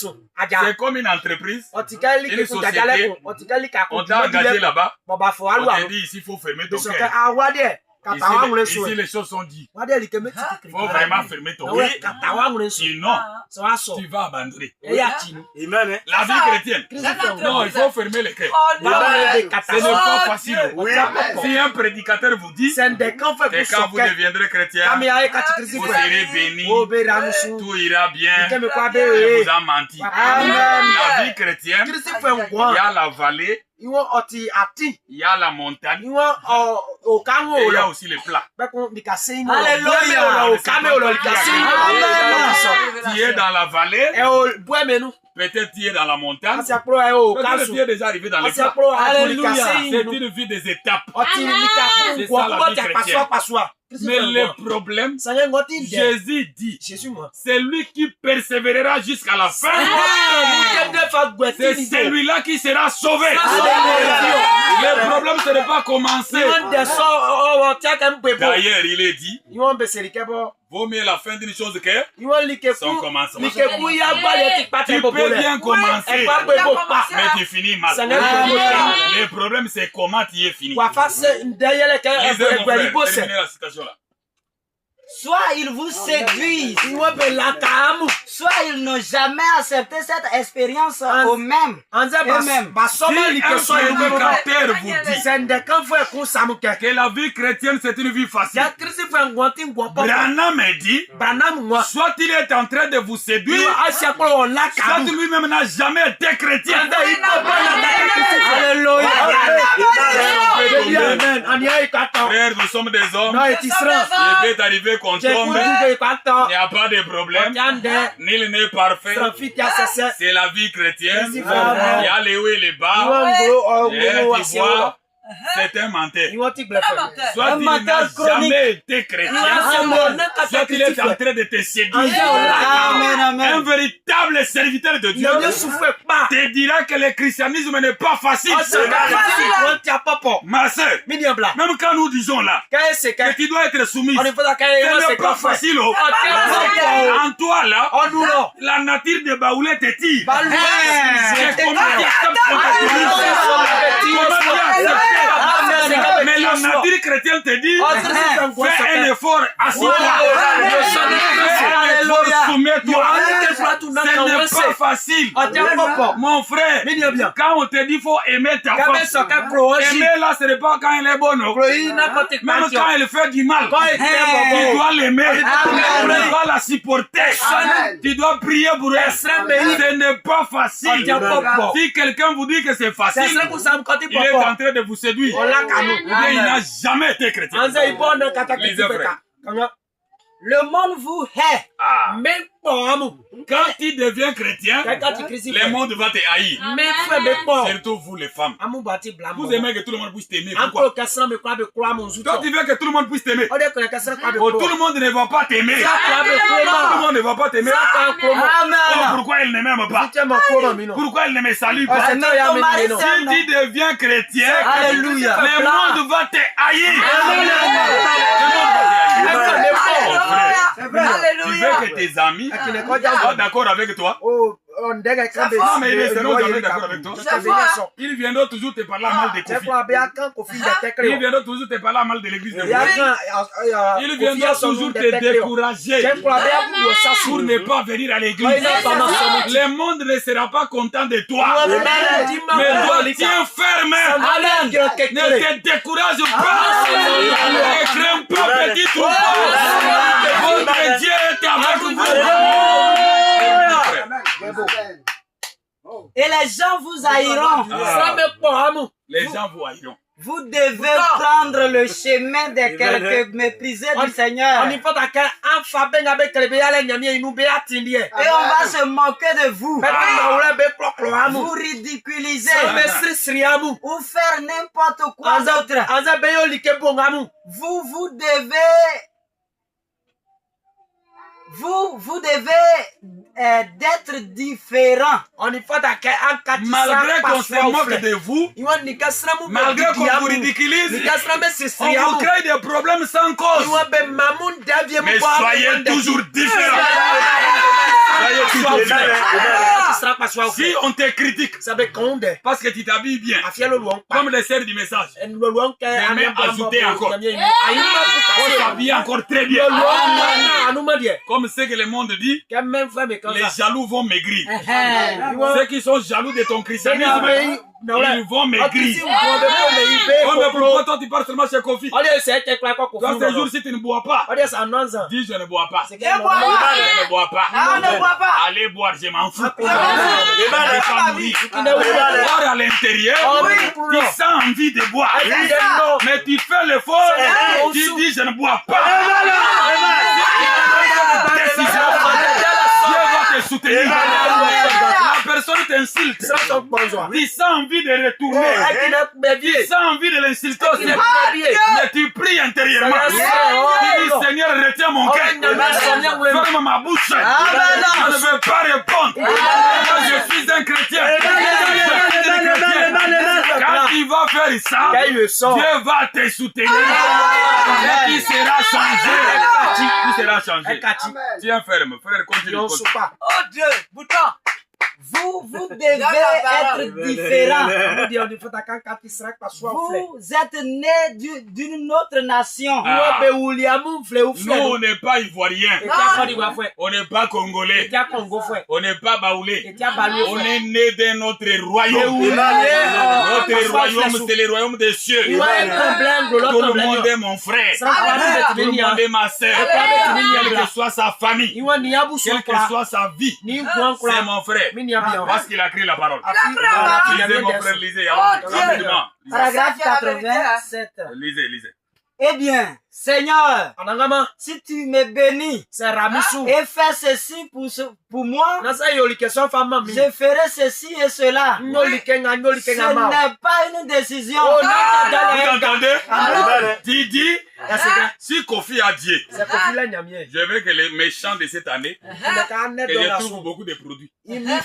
c'est comme une entreprise, une société. On t'a engagé là-bas, on t'a dit ici il faut fermer ton cœur. Ici les choses sont dites. Il faut vraiment fermer ton cœur. Sinon, tu vas abandonner. La vie chrétienne. Non, il faut fermer le cœur. Ce n'est pas facile. Si un prédicateur vous dit que quand vous deviendrez chrétien, vous serez béni, tout ira bien, il vous a menti. La vie chrétienne, il y a la vallée, il y a la montagne, et il y a aussi les plats. Alléluia. Tu es dans la vallée, peut-être tu es dans la montagne, peut-être tu es déjà arrivé dans les plats. C'est une vie des étapes. C'est ça la vie chrétienne. Mais le problème, Jésus dit, c'est lui qui persévérera jusqu'à la fin. C'est celui-là qui sera sauvé. Le problème, ce n'est pas commencer. D'ailleurs, il est dit, vaut mieux la fin d'une chose que son commencement. Tu peux bien commencer, mais tu finis mal. Le problème, c'est comment tu es fini. Terminez la citation là. Soit ils vous séduisent, soit ils n'ont jamais accepté cette expérience eux-mêmes. Si un prédicateur vous dit que la vie chrétienne c'est une vie facile, Branham dit, soit il est en train de vous séduire, soit lui-même n'a jamais été chrétien. Frère, nous sommes des hommes. Il peut arriver qu'on tombe. Il n'y a pas de problème. Nul n'est parfait. C'est la vie chrétienne. Il y a les hauts et les bas. Et tu vois, c'est un menteur. Soit il n'a jamais été chrétien, soit il est en train de te séduire. Un véritable serviteur de Dieu te dira que le christianisme n'est pas facile. Ma soeur, même quand nous disons là que tu dois être soumise, ce n'est pas facile. En toi là, la nature de Baoulé te tire. Mais la nature Si chrétien te dit, fais un effort, assis-toi. Soumets-toi. Ce n'est pas facile. Mon frère, quand on te dit faut aimer ta femme, aimer là, ce n'est pas quand elle est bonne. Même quand elle fait du mal, tu dois l'aimer. Tu dois la supporter. Tu dois prier pour elle. Ce n'est pas facile. Si quelqu'un vous dit que c'est facile, il est en train de vous séduire. Il n'a jamais été chrétien. Le monde vous hait. Quand tu deviens chrétien, le monde va te haïr. Surtout vous les femmes. Vous aimez que tout le monde puisse t'aimer. Pourquoi? Toi tu veux que tout le monde puisse t'aimer. Tout le monde ne va pas t'aimer. Tout le monde ne va pas t'aimer. Pourquoi elle ne m'aime pas? Pourquoi elle ne me salue pas? Si tu deviens chrétien, le monde va te haïr. Tu veux que tes amis soient d'accord avec toi? Non, mais ils seront jamais d'accord avec toi. Ils viendront toujours te parler mal de Kofi. Ils viendront toujours te parler mal de l'église de Kofi. Ils viendront toujours te décourager pour ne pas venir à l'église. Le monde ne sera pas content de toi. Mais toi, tiens ferme. Ne te décourage pas. Ne crains pas, petit troupeau. Votre Dieu est avec vous. Et les gens vous haïront. Les gens vous haïront. Vous devez prendre le chemin de quelques méprisés du Seigneur. Et on va se moquer de vous. Vous ridiculiser. Ou faire n'importe quoi d'autre. Vous devez d'être différent. Malgré qu'on se moque de vous, malgré qu'on vous ridiculise, on vous crée des problèmes sans cause. Mais soyez toujours différents. Si on te critique parce que tu t'habilles bien, comme les sœurs du message, mais ajouter encore, on s'habille encore très bien. Comme ce que le monde dit, les jaloux vont maigrir. Ceux qui sont jaloux de ton christianisme, ils vont maigrir. Pourquoi toi tu pars seulement chez Kofi? Toi ces jours si tu ne bois pas, dis je ne bois pas. Je ne bois pas. Allez boire, je m'en fous. Je vais pas mourir. Or à l'intérieur, tu sens envie de boire. Mais tu fais l'effort, tu dis je ne bois pas. Dieu va te soutenir. La personne t'insulte. Tu sens envie de retourner. Tu sens envie de l'insulter aussi. Mais tu pries intérieurement. Tu dis Seigneur, retiens mon cœur. Ferme ma bouche. Je ne veux pas répondre. Je suis un chrétien. Quand tu vas faire ça, Dieu va te soutenir. Et tu seras changé. Tu seras changé. Tiens ferme, frère, continue. Oh Dieu, bouton. Vous devez être différent. Vous êtes né d'une autre nation. Nous, on n'est pas ivoiriens. On n'est pas congolais. On n'est pas baoulés. On est né de notre royaume. Notre royaume, c'est le royaume des cieux. Tout le monde est mon frère. Tout le monde est ma sœur. Quelle que soit sa famille, quelle que soit sa vie, c'est mon frère. Parce qu'il a créé la parole. Lisez, mon frère, lisez. Rapidement. Paragraphe 87. Lisez. Eh bien, Seigneur, si tu me bénis et fais ceci pour moi, je ferai ceci et cela. Ce n'est pas une décision. Vous entendez? Tu dis, si Kofi a Dieu, je veux que les méchants de cette année, que je trouve beaucoup de produits. Là,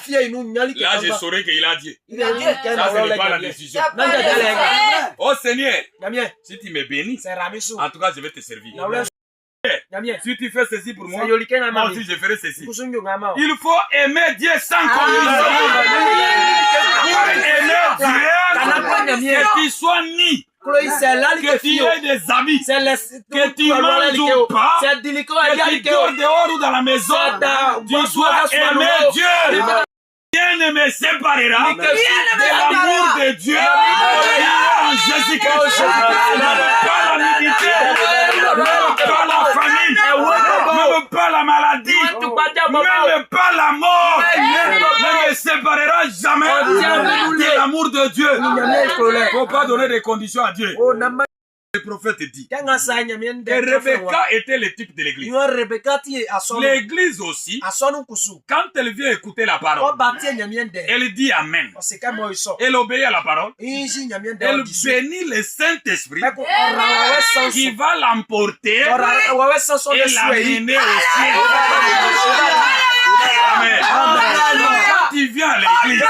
je saurai qu'il a Dieu. Ça, ce n'est pas la décision. Oh Seigneur, si tu me bénis, en tout cas, je vais te servir. Si tu fais ceci pour moi, moi aussi je ferai ceci. Il faut aimer Dieu sans condition. Pour aimer Dieu, que tu sois ni que tu aies des amis, que tu manges ou pas, que tu dors dehors ou dans la maison, tu dois aimer Dieu. Rien ne me séparera de l'amour de Dieu en Jésus-Christ. Pas l'amitié, même pas la famille, même pas la maladie, même pas la mort ne me séparera jamais de l'amour de Dieu. Il ne faut pas donner des conditions à Dieu. Le prophète dit que Rebecca était le type de l'église. L'église aussi, quand elle vient écouter la parole, elle dit Amen. Elle obéit à la parole. Elle bénit le Saint-Esprit qui va l'emporter et l'amener au ciel. Amen. Quand tu viens à l'église,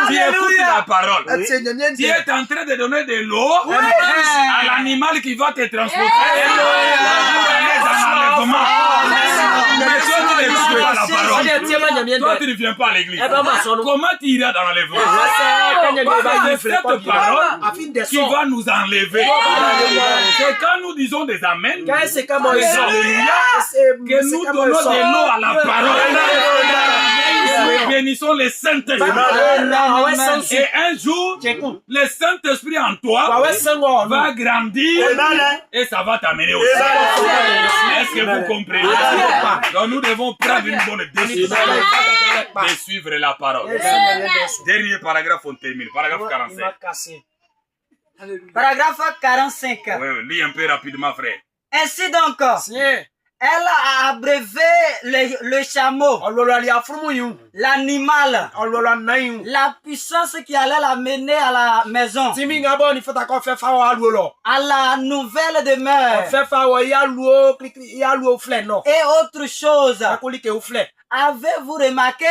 tu écoutes la parole. Tu es en train de donner de l'eau à l'animal qui va te transporter mais toi, tu n'écoutes pas la parole. Toi, tu ne viens pas à l'église. Comment tu iras dans l'enlèvement? C'est cette parole qui va nous enlever. C'est quand nous disons des amens, des alléluia, que nous donnons de l'eau à la parole. Nous bénissons le Saint-Esprit. Et un jour, le Saint-Esprit en toi va grandir et ça va t'amener au ciel. Est-ce que vous comprenez? Donc nous devons prendre une bonne décision de suivre la parole. Dernier paragraphe, on termine. Paragraphe 45. Paragraphe 45. Oui, lis un peu rapidement, frère. Ainsi donc, elle a abrévé le chameau, l'animal, la puissance qui allait l'amener à la maison, à la nouvelle demeure, et autre chose. Avez-vous remarqué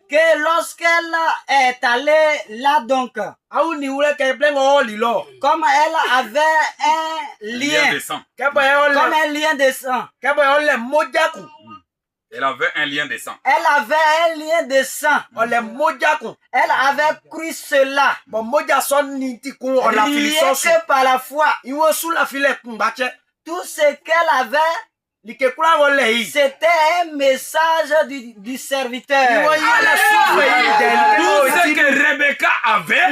que lorsqu'elle est allée là donc, comme elle avait un lien de sang, comme un lien de sang, elle avait un lien de sang. Elle avait un lien de sang. Elle avait cru cela. Lié que par la foi. Tout ce qu'elle avait, c'était un message du serviteur. Tout ce que Rebecca avait,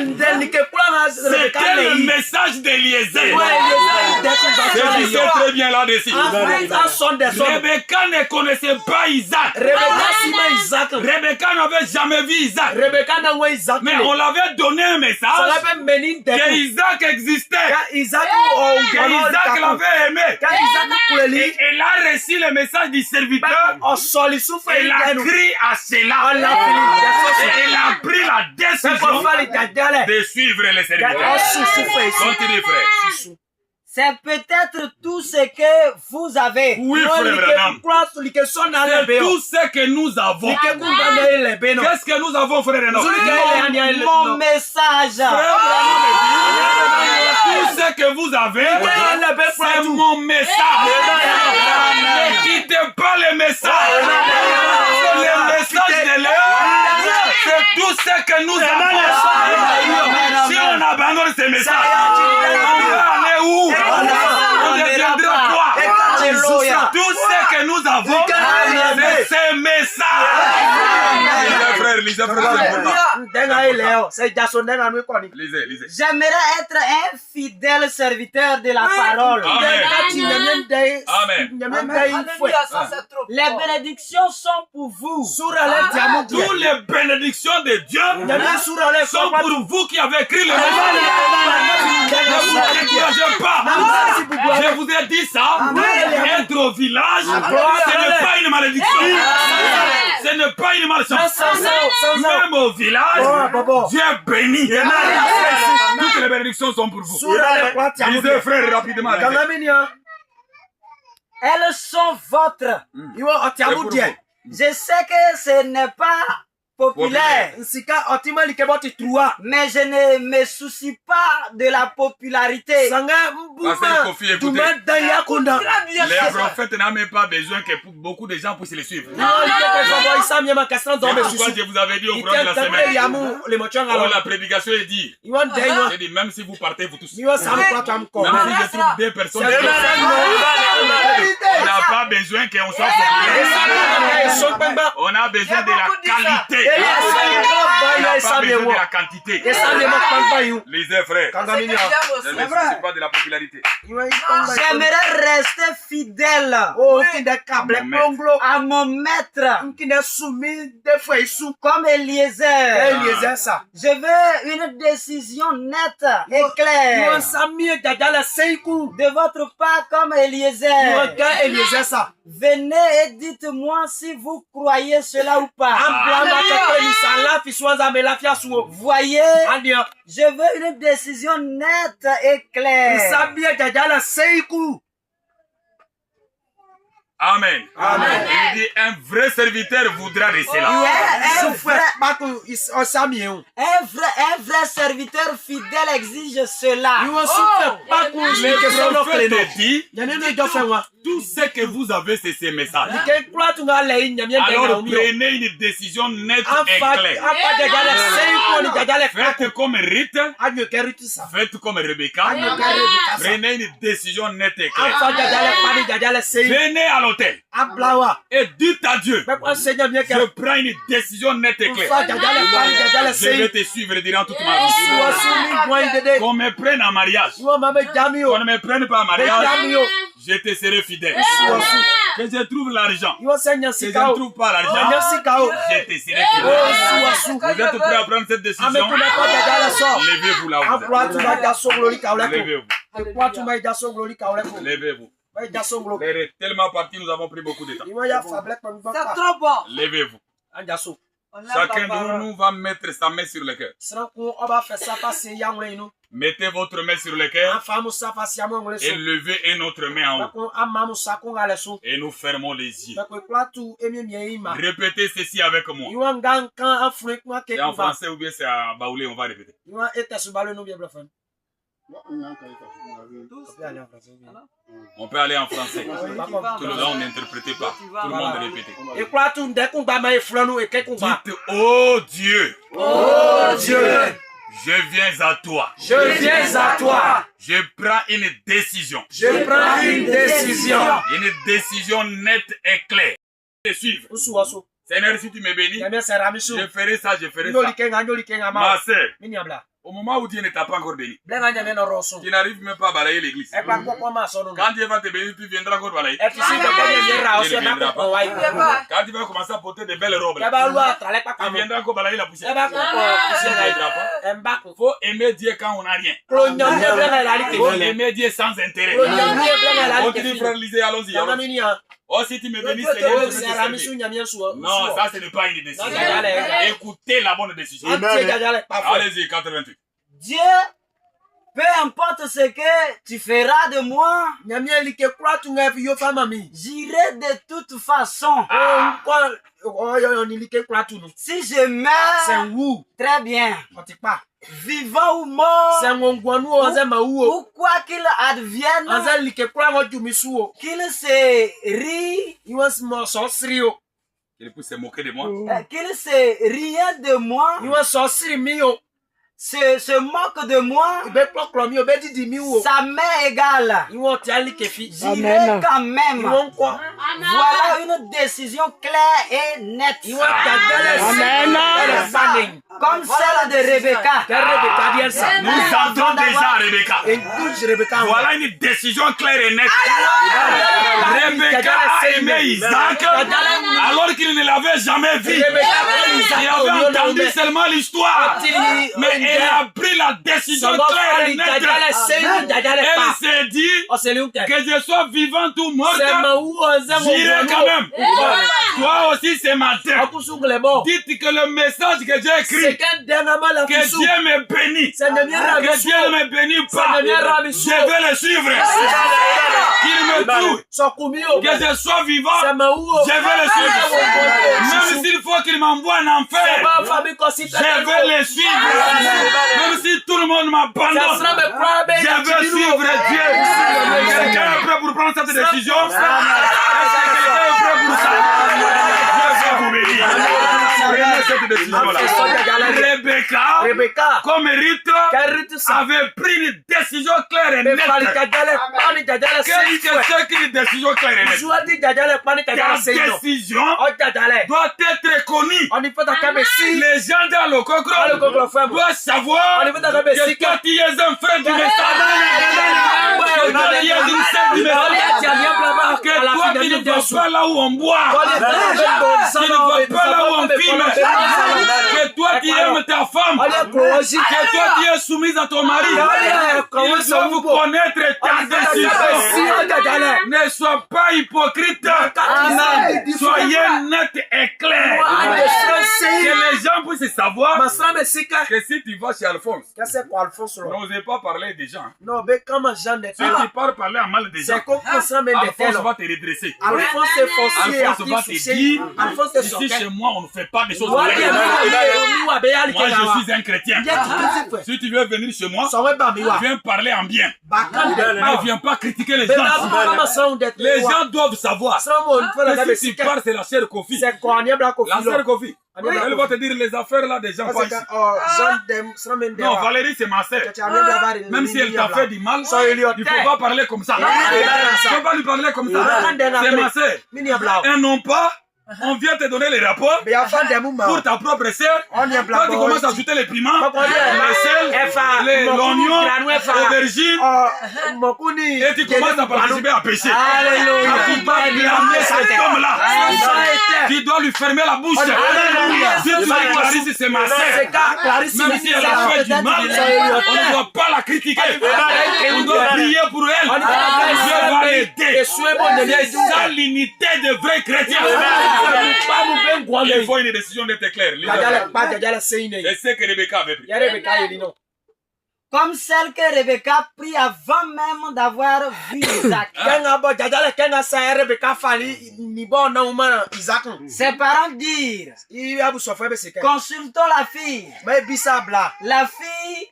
c'était le message d'Eliezer. Je disais très bien là-dessus. Rebecca ne connaissait pas Isaac. Rebecca n'avait jamais vu Isaac. Mais on l'avait donné un message que Isaac existait. Que Isaac l'avait aimé. Et elle a reçu le message du serviteur. Elle a crié à cela. Et elle a pris la décision de suivre le serviteur. Continue, frère. C'est peut-être tout ce que vous avez. Oui, frère. C'est tout ce que nous avons. Qu'est-ce que nous avons, frère? Mon message. Tout ce que vous avez, c'est mon message. Ne quittez pas le message. Le message de l'heure, c'est tout ce que nous avons. Si on abandonne ce message, on va aller où? On deviendra quoi? Tout ce que nous avons, c'est ce message. Lisez, J'aimerais être un fidèle serviteur de la parole. Amen. Les bénédictions sont pour vous. Toutes les bénédictions de Dieu sont pour vous qui avez écrit le message. Ne vous découragez pas. Je vous ai dit ça. Être au village, ce n'est pas une malédiction. Ce n'est pas une malchance. Même au village, Dieu est béni. Toutes les bénédictions sont pour vous. Lisez, frère, rapidement. Elles sont vôtres. Je sais que ce n'est pas populaire. Mais je ne me soucie pas de la popularité. Les prophètes n'ont même pas besoin que beaucoup de gens puissent les suivre. Pourquoi je vous avais dit au cours de la semaine, la prédication est dit. J'ai dit, même si vous partez, vous tous. Même si je trouve deux personnes, on n'a pas besoin qu'on soit populaire. On a besoin de la qualité. On n'a pas besoin de la quantité. Lisez, frère. Je ne me soucie pas de la popularité. J'aimerais rester fidèle à mon maître comme Eliezer. Je veux une décision nette et claire de votre part comme Eliezer. Venez et dites-moi si vous croyez cela ou pas. Voyez, je veux une décision nette et claire. Amen. Amen. Il dit un vrai serviteur voudra de cela. Un vrai serviteur fidèle exige cela. Le prophète dit, tout ce que vous avez, c'est ces messages. Alors prenez une décision nette et claire. Faites comme Rite, faites comme Rebecca. Prenez une décision nette et claire. Venez à l'hôtel et dites à Dieu, je prends une décision nette et claire. Je vais te suivre durant toute ma vie. Qu'on me prenne en mariage, qu'on ne me prenne pas en mariage, je te serai fidèle. Que je trouve l'argent, que je ne trouve pas l'argent, je te serai fidèle. Vous êtes prêts à prendre cette décision? Levez-vous là-haut. Levez-vous. Levez-vous. L'air est tellement parti, nous avons pris beaucoup de temps. C'est trop bon. Levez-vous. Chacun de nous va mettre sa main sur le cœur. Mettez votre main sur le cœur et levez une autre main en haut. Et nous fermons les yeux. Répétez ceci avec moi. C'est en français ou bien c'est à baoulé, on va répéter. On peut aller en français. Tout le monde n'interprétez pas. Tout le monde répétez. Dites, oh Dieu. Oh Dieu. Je viens à toi. Je viens à toi. Je prends une décision. Je prends une décision. Une décision nette et claire. Je suivre. Seigneur, si tu me bénis, je ferai ça, je ferai ça. Ma sœur, au moment où Dieu ne t'a pas encore béni, tu n'arrives même pas à balayer l'église. Quand Dieu va te bénir, tu viendras encore balayer. Tu ne viendras pas. Quand tu vas commencer à porter de belles robes, tu viendras encore balayer la poussière. Tu ne viendras pas. Il faut aimer Dieu quand on n'a rien. Il faut aimer Dieu sans intérêt. Continue, frère Lisée, allons-y. Oh, si tu me bénis, Seigneur, je vais te servir. Non, ça, ce n'est pas une décision. Écoutez la bonne décision. Allez-y, 88. Dieu, peu importe ce que tu feras de moi, j'irai de toute façon. Si je meurs, très bien. Vivant ou mort, ou quoi qu'il advienne, qu'il se rit, Il peut se moquer de moi. qu'il se riait de moi, se moque de moi, ça m'est égal. J'irai quand même. Voilà une décision claire et nette. Amen. Comme celle de Rebecca. Nous entendons déjà Rebecca. Voilà une décision claire et nette. Rebecca a aimé Isaac alors qu'il ne l'avait jamais vu. Il avait entendu seulement l'histoire. Mais elle a pris la décision claire et nette. Elle s'est dit que je sois vivante ou morte, j'irai quand même. Toi aussi ce matin, dites que le message que j'ai écrit, que Dieu me bénisse, que Dieu me bénisse pas, je vais le suivre. Qu'il me tue, que je sois vivant, je vais le suivre. Même s'il faut qu'il m'envoie en enfer, je vais le suivre. Même si tout le monde m'abandonne, je vais suivre Dieu. Quelqu'un est prêt pour prendre cette décision? Est-ce que quelqu'un est prêt pour ça? Je vais vous bénir. Prenez cette décision-là. Rebecca, comme Ruth, avait pris une décision claire et nette. Qu'est-ce que c'est qu'une décision claire et nette? Ta décision doit être connue. Les gens dans le Cocro doivent savoir que toi tu es un frère du message. Que toi tu es une sœur du message. Que toi tu ne vas pas là où on boit. Tu ne vas pas là où on fume. Que toi tu aimes ta femme. Que toi tu es soumise à ton mari. Ils doivent connaître ta décision. Ne sois pas hypocrite. Soyez net et clair. Que les gens puissent savoir que si tu vas chez Alphonse, n'osez pas parler des gens. Si tu parler en mal des gens, Alphonse va te redresser. Alphonse va te dire, ici chez moi on ne fait pas des choses pareilles. Moi je suis un chrétien. Si tu veux venir chez moi, viens parler en bien. Ne viens pas critiquer les gens. Les gens doivent savoir que si tu parles c'est la chère Kofi. La chère Kofi. Elle va te dire les affaires là des gens pas ici. Non, Valérie c'est ma sœur. Même si elle t'a fait du mal, il ne faut pas parler comme ça. Il ne faut pas lui parler comme ça. C'est ma sœur. Et non pas, on vient te donner les rapports pour ta propre sœur. Quand tu commences à ajouter les piments, le sel, l'oignon, l'aubergine, et tu commences à participer à pécher. Tu dois blâmer cet homme-là. Tu dois lui fermer la bouche. Si tu dis Clarisse, c'est ma sœur. Même si elle a fait du mal, on ne doit pas la critiquer. On doit prier pour elle. Dieu va l'aider. C'est ça l'unité de vrais chrétiens. Il faut une décision d'être claire. Et c'est que Rebecca avait pris. Comme celle que Rebecca prit avant même d'avoir vu Isaac. Ses parents dirent, consultons la fille. La fille,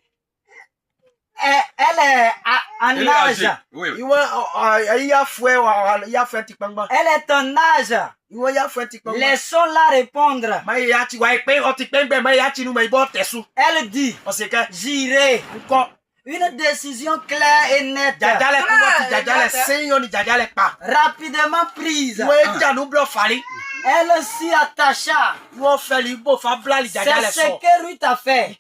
elle est en âge. Oui. Elle est en âge. Laissons-la répondre. Elle dit, j'irai. Une décision claire et nette. Rapidement prise. Elle s'y attacha. C'est ce que Ruth a fait.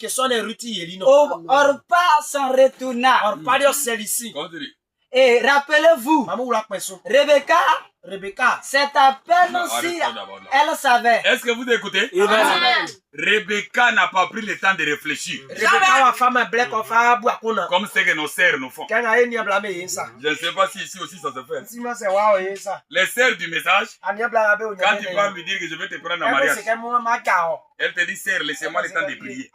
Au repas s'en retourna. Et rappelez-vous, Rebecca, c'est à peine si elle savait. Est-ce que vous écoutez? Rebecca n'a pas pris le temps de réfléchir. Comme ce que nos sœurs nous font. Je ne sais pas si ici aussi ça se fait. Les sœurs du message, quand tu vas lui dire que je vais te prendre en mariage, elle te dit, sœur, laissez-moi le temps de prier.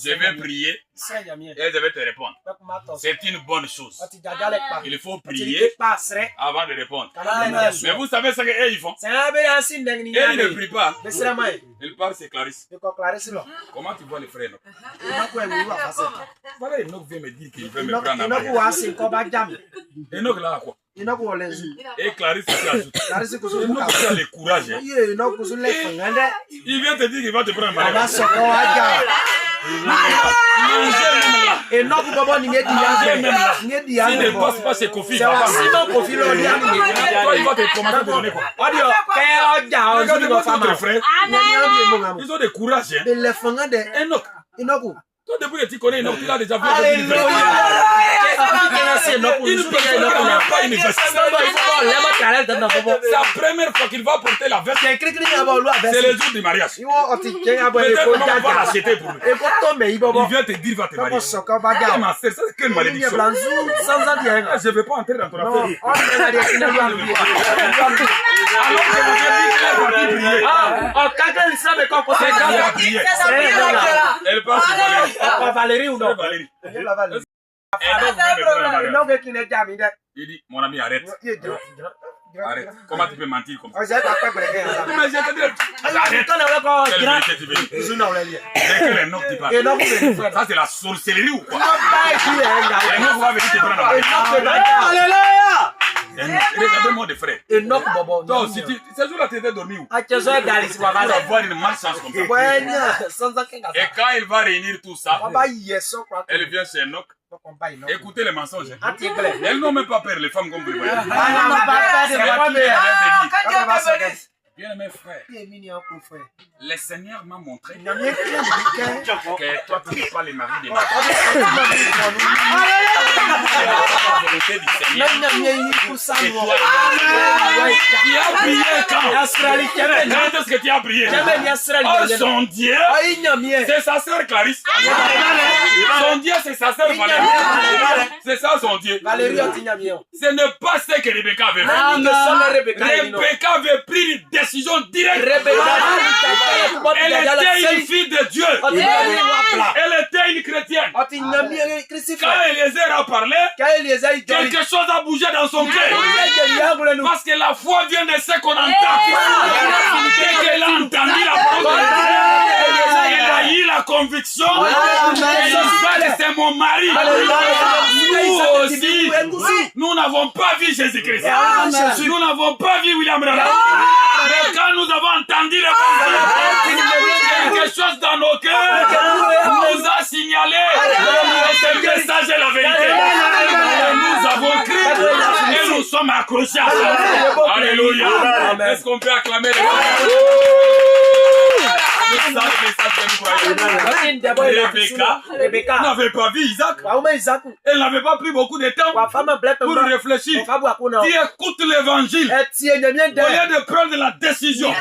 Je vais prier et je vais te répondre. C'est une bonne chose. Il faut prier avant de répondre. Mais vous savez ce qu'ils font? Ils ne prient pas. Ils parlent, c'est Clarisse. Comment tu vois les frères? Voilà, Enoch vient me dire qu'il veut me prendre en mariage. Enoch là, quoi? Et Clarisse aussi ajoute. Enoch a le courage. Il vient te dire qu'il va te prendre en mariage. Et non, vous ne ne passe pas chez Kofi. Toi, il va te commencer à te donner quoi? Ils ont des courage. Enoch. Toi, depuis que tu connais Enoch, tu l'as déjà vu. Une personne n'a pas une veste. C'est la première fois qu'il va porter la veste. C'est le jour du mariage. Peut-être qu'on va l'acheter pour lui. Il vient te dire, va te marier. Ah, ma sœur, c'est quelle malédiction. Je ne vais pas entrer dans ton affaire. Alors que vous avez dit qu'elle va prier. Elle passe sur Valérie ou non? Valérie. Il dit, mon ami, arrête. Arrête. Comment tu peux mentir comme ça? Arrête. Quelle vérité tu veux dire? C'est quel Enoch tu parles? Ça, c'est la sorcellerie ou quoi? Enoch va venir te prendre. Alléluia! Regardez-moi des frères. Toi aussi, ces jours-là, tu étais dormi où? Tu vas avoir une malchance comme ça. Et quand il va réunir tout ça, elle vient chez Enoch. Écoutez les mensonges. Elles n'ont même pas peur, les femmes comme vous le voyez. Bien-aimé frère, le Seigneur m'a montré que toi tu n'es pas le mari des maris. La volonté du Seigneur. Tu as prié quand? Quand est-ce que tu as prié? Oh, son Dieu, c'est sa sœur Clarisse. Son Dieu, c'est sa sœur Valérie. C'est ça son Dieu. Ce n'est pas ce que Rebecca avait fait. Rebecca avait pris une décision directe. Elle était une fille de Dieu. Elle était une chrétienne. Quand Eliezer a parlé, quelque chose a bougé dans son cœur. Parce que la foi vient de ce qu'on entend. Dès qu'elle a entendu la parole de Dieu, elle a eu la conviction. C'est mon mari. Nous aussi, nous n'avons pas vu Jésus-Christ. Nous n'avons pas vu William Branham. Mais quand nous avons entendu l'évangile, quelque chose dans nos cœurs nous a signalé que ce message est la vérité. Nous avons crié et nous sommes accrochés à ça. Alléluia. Est-ce qu'on peut acclamer les Rebecca n'avait pas vu Isaac. Elle n'avait pas pris beaucoup de temps pour réfléchir. Tu écoutes l'évangile. Au lieu de prendre la décision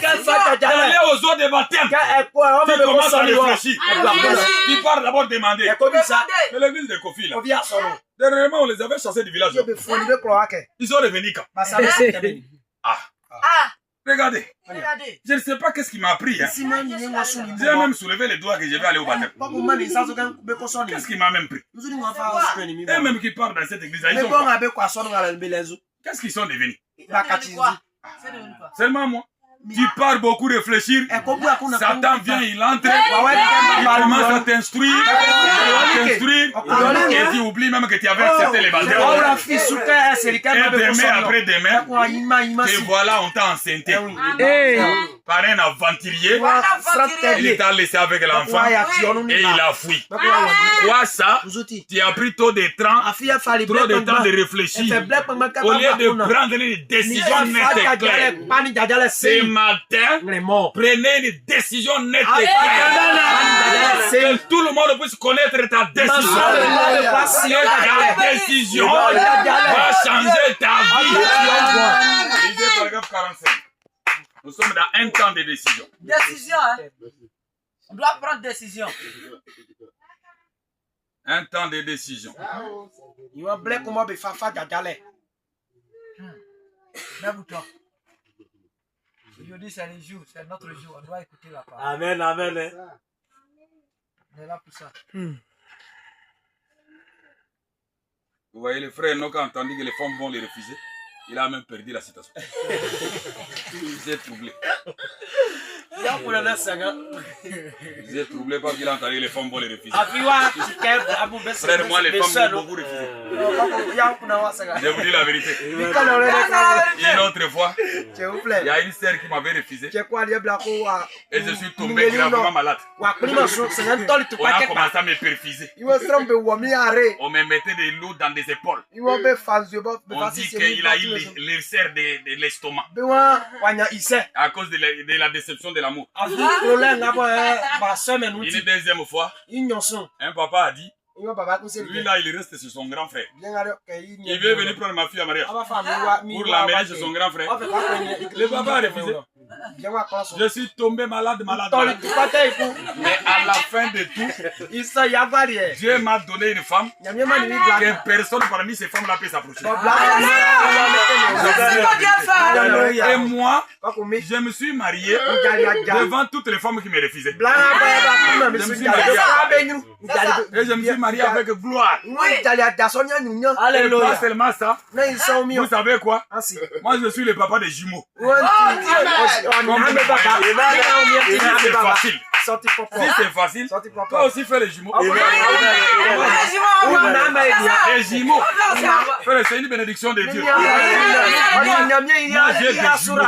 d'aller aux eaux de baptême, tu commences à réfléchir. Tu pars d'abord demander. Mais l'église de Kofi, là, dernièrement, on les avait chassés du village. Ils sont revenus quand? Regardez, je ne sais pas qu'est-ce qui m'a appris. Hein. J'ai même soulevé les doigts que je vais aller au baptême. Qu'est-ce qui m'a même pris? Et même qui partent dans cette église, ils sont quoi? Qu'est-ce qu'ils sont devenus? Seulement moi. Tu pars beaucoup réfléchir. Satan vient, il entre. Il commence à t'instruire. Et tu oublies même que tu avais accepté les baptêmes. Et demain après demain, et voilà, on t'a enceinté. Par un aventurier. Il t'a laissé avec l'enfant. Et il a fui. Quoi ça? Tu as pris trop de temps de réfléchir. Au lieu de prendre une décision nette et claire. Ce matin, prenez une décision nette et claire. Que tout le monde puisse connaître ta décision. Ta décision va changer ta vie. Lisez paragraphe 45. Nous sommes dans un temps de décision. Décision, hein? On doit prendre décision. Un temps de décision. Aujourd'hui, c'est le jour, c'est notre jour. On doit écouter la parole. Amen, amen. On est là pour ça. Vous voyez, le frère Enoch a entendu que les femmes vont les refuser. Il a même perdu la citation. Il s'est troublé. Il s'est troublé parce qu'il a entendu que les femmes vont les refuser. Frère, moi, les femmes vont beaucoup refuser. Je vous dis la vérité. Une autre fois, il y a une sœur qui m'avait refusé. Et je suis tombé gravement malade. On a commencé à me perfuser. On me mettait des loups dans des épaules. On dit qu'il a eu l'ulcère de l'estomac. À cause de la déception de l'amour. Une deuxième fois, un papa a dit, Lui là, il reste chez son grand frère. Il veut venir prendre ma fille à mariage. Pour l'amener chez son grand frère. Le papa a refusé. Je suis tombé malade. Mais à la fin de tout, Dieu m'a donné une femme que personne parmi ces femmes-là peut s'approcher. Et moi, je me suis marié devant toutes les femmes qui me refusaient. Je me suis marié et je me suis marié avec gloire. Et pas seulement ça. Vous savez quoi? Moi, je suis le papa des jumeaux. C'est facile. Si c'est facile, toi aussi fais les jumeaux. Les jumeaux, c'est une bénédiction de Dieu. Moi, j'ai des jumeaux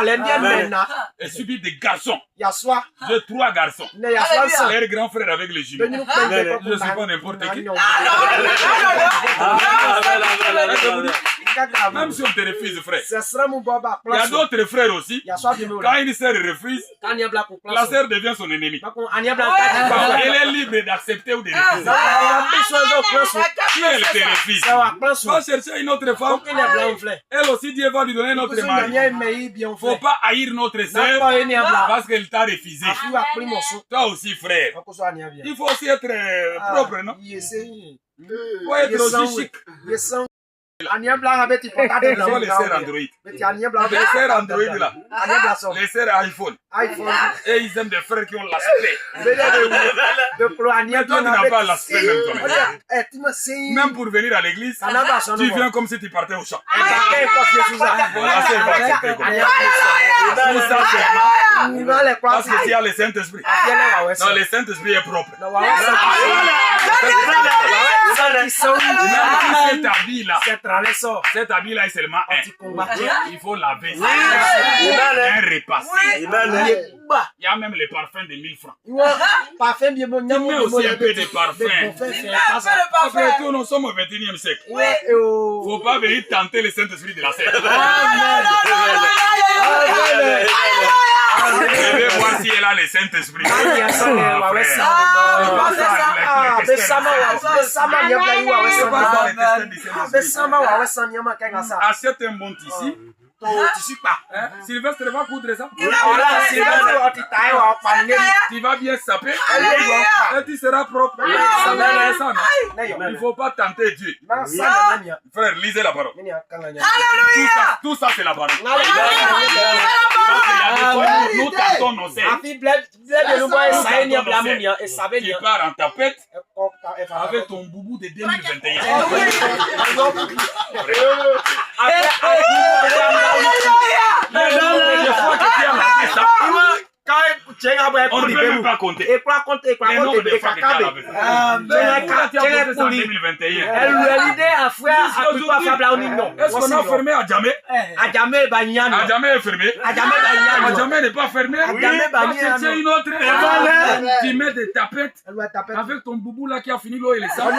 et subi des garçons. J'ai 3 garçons. Leur grand frère avec les jumeaux. Je ne suis pas n'importe qui. Même si on te refuse, frère. Il y a d'autres frères aussi. Quand une sœur refuse, la sœur devient son ennemi. Elle est libre d'accepter ou de refuser. Si elle te refuse, va chercher une autre femme. Elle aussi, Dieu va lui donner notre mari. Il ne faut pas haïr notre sœur parce qu'elle t'a refusé. Toi aussi, frère. Il faut aussi être propre, non? Il faut être aussi chic. Les sœurs Android. Les sœurs Android là. Les sœurs iPhone. Et ils aiment des frères qui ont l'aspect. Mais toi, tu n'as pas l'aspect même toi. Même pour venir à l'église, tu viens comme si tu partais au champ. Voilà, c'est vrai. Tout ça, c'est parce que tu as le Saint-Esprit. Non, le Saint-Esprit est propre. Même si cet habit-là, cet habit-là est seulement un. Il faut laver ça. Un repasser. Il y a même les parfums de 1000 francs. Tu mets aussi un peu de parfum. Après tout, nous sommes au 21e siècle. Il ne faut pas venir tenter le Saint-Esprit de la scène. Je vais voir si elle a le Saint-Esprit. Achète un bon tissu. Sylvestre va coudre ça. Tu vas bien saper et tu seras propre. Il ne faut pas tenter Dieu. Frère, lisez la parole. Tout ça c'est la parole. Nous tentons nos ailes. Tu pars en tapette avec ton boubou de 2021. On ne peut même pas compter. Les nombres de fois que tu as lavé ça. En 2021. Est-ce qu'on a fermé à jamais? À jamais est fermé. À jamais n'est pas fermé. C'est une autre. Tu mets des tapettes avec ton boubou là qui a fini l'eau et le sang.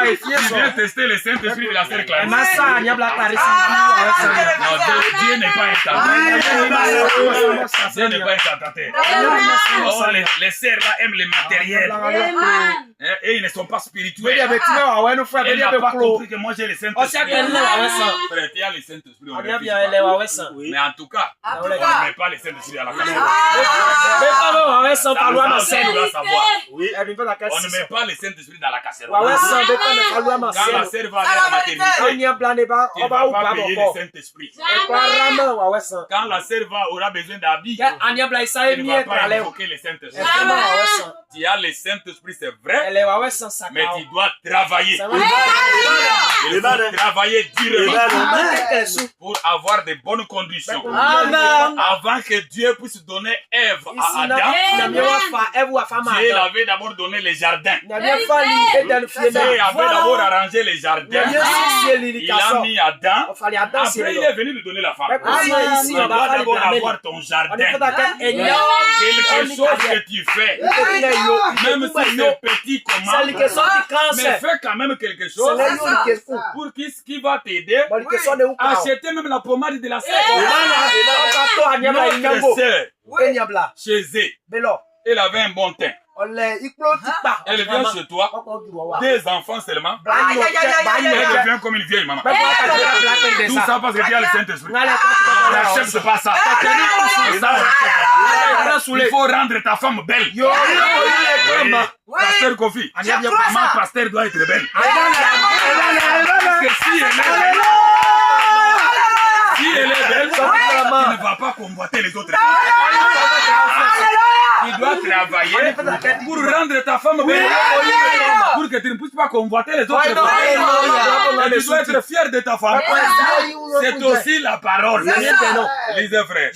Tu viens tester le Saint-Esprit de la sœur Clarisse. Non, Dieu n'est pas un tentateur. Dieu n'est pas un tentateur. Oh, les sœurs là aiment le matériel. Et ils ne sont pas spirituels. Elle n'a pas compris que moi j'ai le Saint-Esprit. Frère, tu as le Saint-Esprit. Mais en tout cas, on ne met pas le Saint-Esprit à la casserole. On ne met pas le Saint-Esprit dans la casserole. Quand la sœur va aller à la maternité, tu ne vas pas payer le Saint-Esprit. Quand la sœur aura besoin d'habits, tu ne vas pas invoquer le Saint-Esprit. Tu as le Saint-Esprit, c'est vrai, mais tu dois travailler. Il faut travailler durement pour avoir de bonnes conditions. Avant que Dieu puisse donner Ève à Adam, Dieu avait d'abord donné les jardins. Dieu avait d'abord arrangé les jardins. Il a mis Adam. Après, il est venu lui donner la femme. Tu dois d'abord avoir ton jardin. Quelque chose que tu fais, même si c'est petit comment, mais fais quand même quelque chose pour qui va t'aider à acheter même la pommade de la sœur. Notre sœur, chez eux, elle avait un bon teint. Elle vient chez toi, 2 enfants seulement. Elle devient comme une vieille maman. Tout ça parce que tu as le Saint-Esprit. N'accepte pas ça. Il faut rendre ta femme belle. Pasteur Kofi, maman pasteur doit être belle. Parce que si elle est belle, tu ne vas pas convoiter les autres femmes. Tu dois travailler pour rendre ta femme belle, pour que tu ne puisses pas convoiter les autres femmes. Tu dois être fier de ta femme. C'est aussi la parole. Lisez, frère.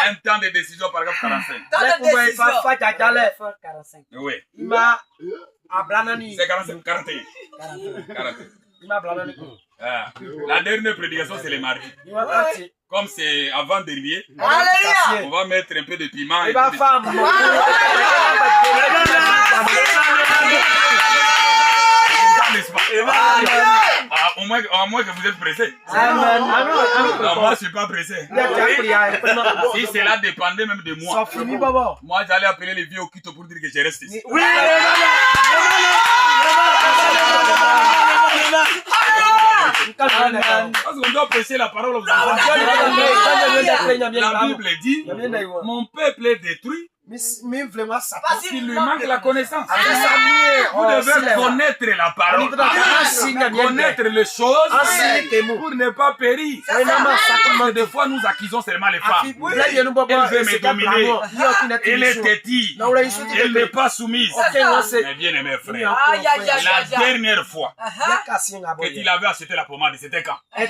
Un temps de décision, paragraphe 45. Oui. C'est 45, 41. La dernière prédication, c'est le mardi. Comme c'est avant-dernier, on va mettre un peu de piment. Et au moins que vous êtes pressé. Non, moi je suis pas pressé. Si cela dépendait même de moi, moi j'allais appeler les vieux au Quito pour dire que je reste ici. Parce qu'on doit prêcher la parole aux enfants. La Bible dit, mon peuple est détruit parce qu'il lui manque la connaissance. Vous devez connaître la parole, connaître les choses pour ne pas périr. Des fois, nous accusons seulement les femmes. Elle veut me dominer. Elle est têtue. Elle n'est pas soumise. Mais bien aimé frère, la dernière fois que tu l'avais acheté la pommade, c'était quand? C'était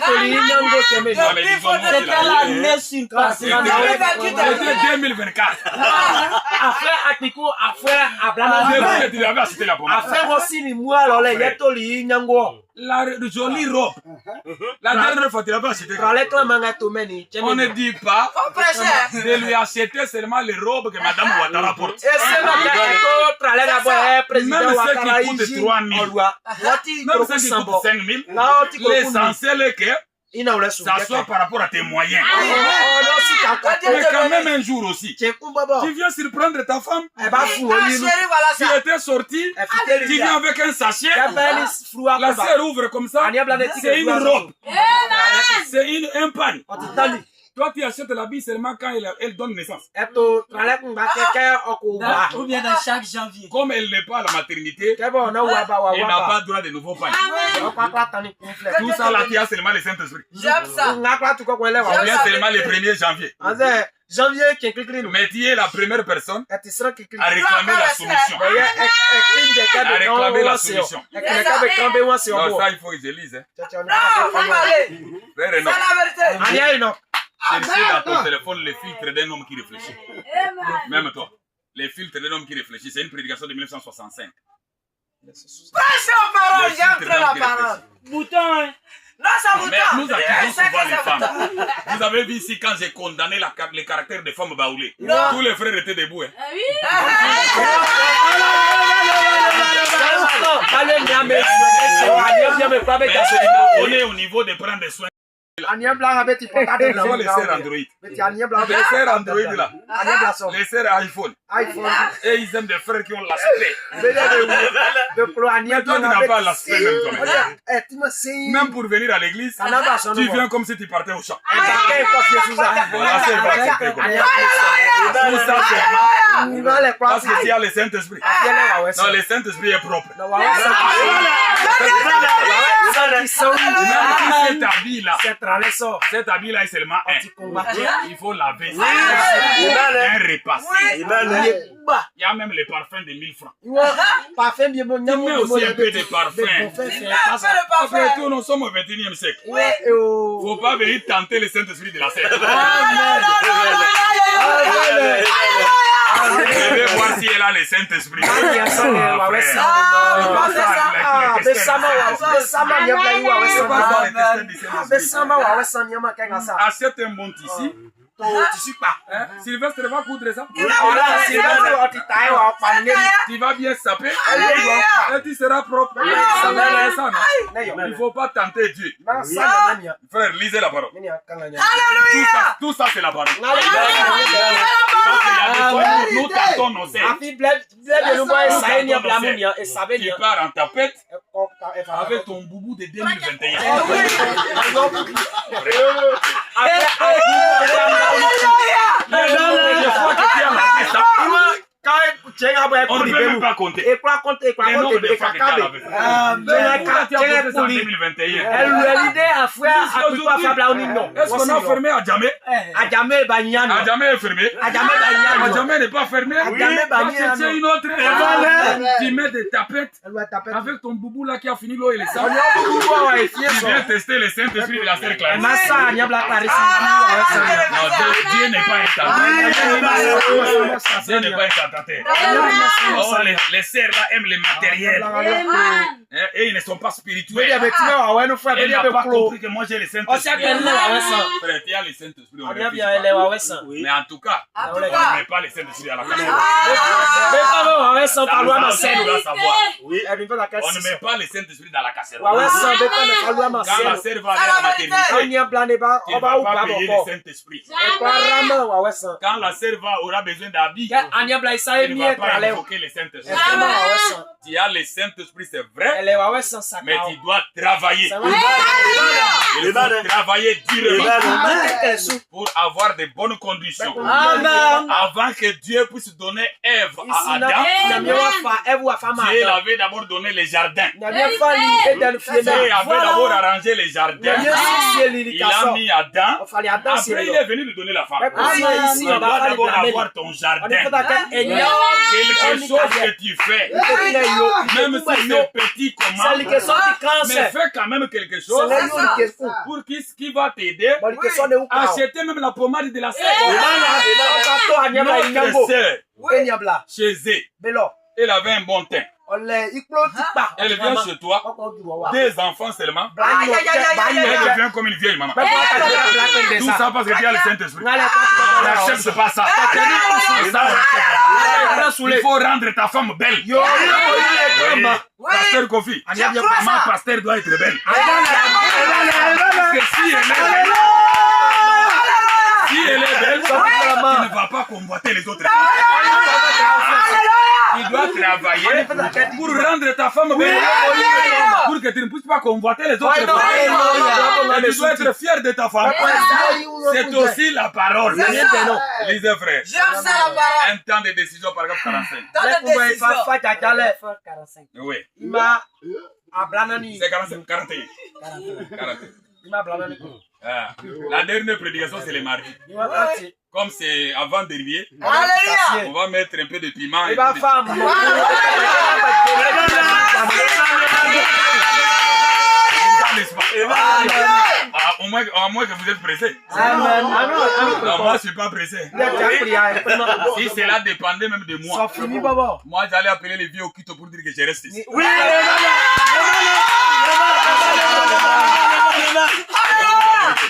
2024. Tu l'avais acheté la pommade. La jolie robe. La dernière fois, tu l'avais acheté. On ne dit pas de lui acheter seulement les robes que Madame Ouattara porte. Même ceux qui coûtent 3 000, même ceux qui coûtent 5 000, l'essentiel est que ça soit par rapport à tes moyens. Mais quand même un jour aussi, tu viens surprendre ta femme. Tu étais sorti, tu viens avec un sachet, la sœur ouvre comme ça, c'est une robe, c'est un pan. Toi, tu achètes l'habit seulement quand elle donne naissance. Ou bien dans chaque janvier. Comme elle n'est pas à la maternité, elle n'a pas droit de nouveaux paniers. Tout ça, là, tu as seulement le Saint-Esprit. J'aime ça. Tu as seulement le 1er janvier. Mais tu es la première personne à réclamer la soumission. À réclamer la soumission. Non, ça, il faut que je lise. Frère, non. Cherchez dans ton téléphone les filtres d'un homme qui réfléchit. Même toi. Les filtres d'un homme qui réfléchit. C'est une prédication de 1965. Prêchez aux paroles, j'aime la parole. Bouton, hein. Mais nous accusons souvent les femmes. Vous avez vu ici quand j'ai condamné les caractères des femmes baoulées. Tous les frères étaient debout. On est au niveau de prendre soin. Les sœurs Android. Les sœurs Android là. Les sœurs iPhone. Et ils aiment des frères qui ont l'aspect. Mais toi, tu n'as pas l'aspect même toi-même. Même pour venir à l'église, tu viens comme si tu partais au champ. Voilà, c'est vrai. Tout ça, c'est parce que tu as le Saint-Esprit. Non, le Saint-Esprit est propre. Cet habit-là, cet habit-là est seulement un. Il faut laver. Bien repasser. Il y a même les parfums de 1000 francs. Tu mets aussi un peu de parfum. Après tout, nous sommes au 21e siècle. Il ne faut pas venir tenter le Saint-Esprit de la scène. Je vais voir si elle a le Saint-Esprit. Achète un bon tissu. Sylvestre va coudre ça. Tu vas bien saper et tu seras propre. Il ne faut pas tenter Dieu. Frère, lisez la parole. Tout ça c'est la parole. Nous tentons nos ailes. Tu pars en tapette avec ton boubou de 2021. On ne peut même pas compter. Le nombre de fois que tu as lavé. Est-ce qu'on a fermé à Djamé? À Djamé est fermé. À Djamé n'est pas fermé. C'est une autre erreur. Tu mets des tapettes avec ton boubou là qui a fini l'eau et le sang. Tu viens tester le Saint-Esprit de la serre claire. Non, Dieu n'est pas un tentateur. Dieu n'est pas un tentateur. Oh, les serres là aiment le matériel. Et ils ne sont pas spirituels. Elle n'a pas compris que moi j'ai le Saint-Esprit. Frère, tu as le Saint-Esprit. Mais en tout cas, on ne met pas le Saint-Esprit à la casserole. On ne met pas le Saint-Esprit dans la casserole. Quand la sœur va aller à la maternité, tu ne vas pas payer le Saint-Esprit. Quand la sœur aura besoin d'habits, tu ne vas pas invoquer le Saint-Esprit. Tu as le Saint-Esprit, c'est vrai, mais tu dois travailler. Il faut travailler durement pour avoir de bonnes conditions. Avant que Dieu puisse donner Ève à Adam, Dieu avait d'abord donné les jardins. Dieu avait d'abord arrangé les jardins. Il a mis Adam. Après, il est venu lui donner la femme. Tu dois d'abord avoir ton jardin. Quelque chose que tu fais, même si c'est petit comment, mais fais quand même quelque chose pour qui va t'aider à acheter même la pommade de la sœur. Notre sœur, chez eux, elle avait un bon teint. Elle vient chez toi, 2 enfants seulement. Elle devient comme une vieille maman. Tout ça parce que tu as le Saint-Esprit. N'accepte pas ça. Il faut rendre ta femme belle. Pasteur Kofi, ma pasteur doit être belle. Si elle est belle, tu ne vas pas convoiter les autres. Tu dois travailler pour rendre ta femme belle, pour que tu ne puisses pas convoiter les autres. Tu dois être fier de ta femme. C'est aussi la parole. Lisez, frère. Un temps de décision, paragraphe 45. Oui. C'est 41. La dernière prédication, c'est le mardi. Comme c'est avant d'arriver, on va mettre un peu de piment. Et au moins que vous êtes pressé. Non, moi je suis pas pressé. Si cela dépendait même de moi, moi j'allais appeler les vieux au Quito pour dire que je reste ici.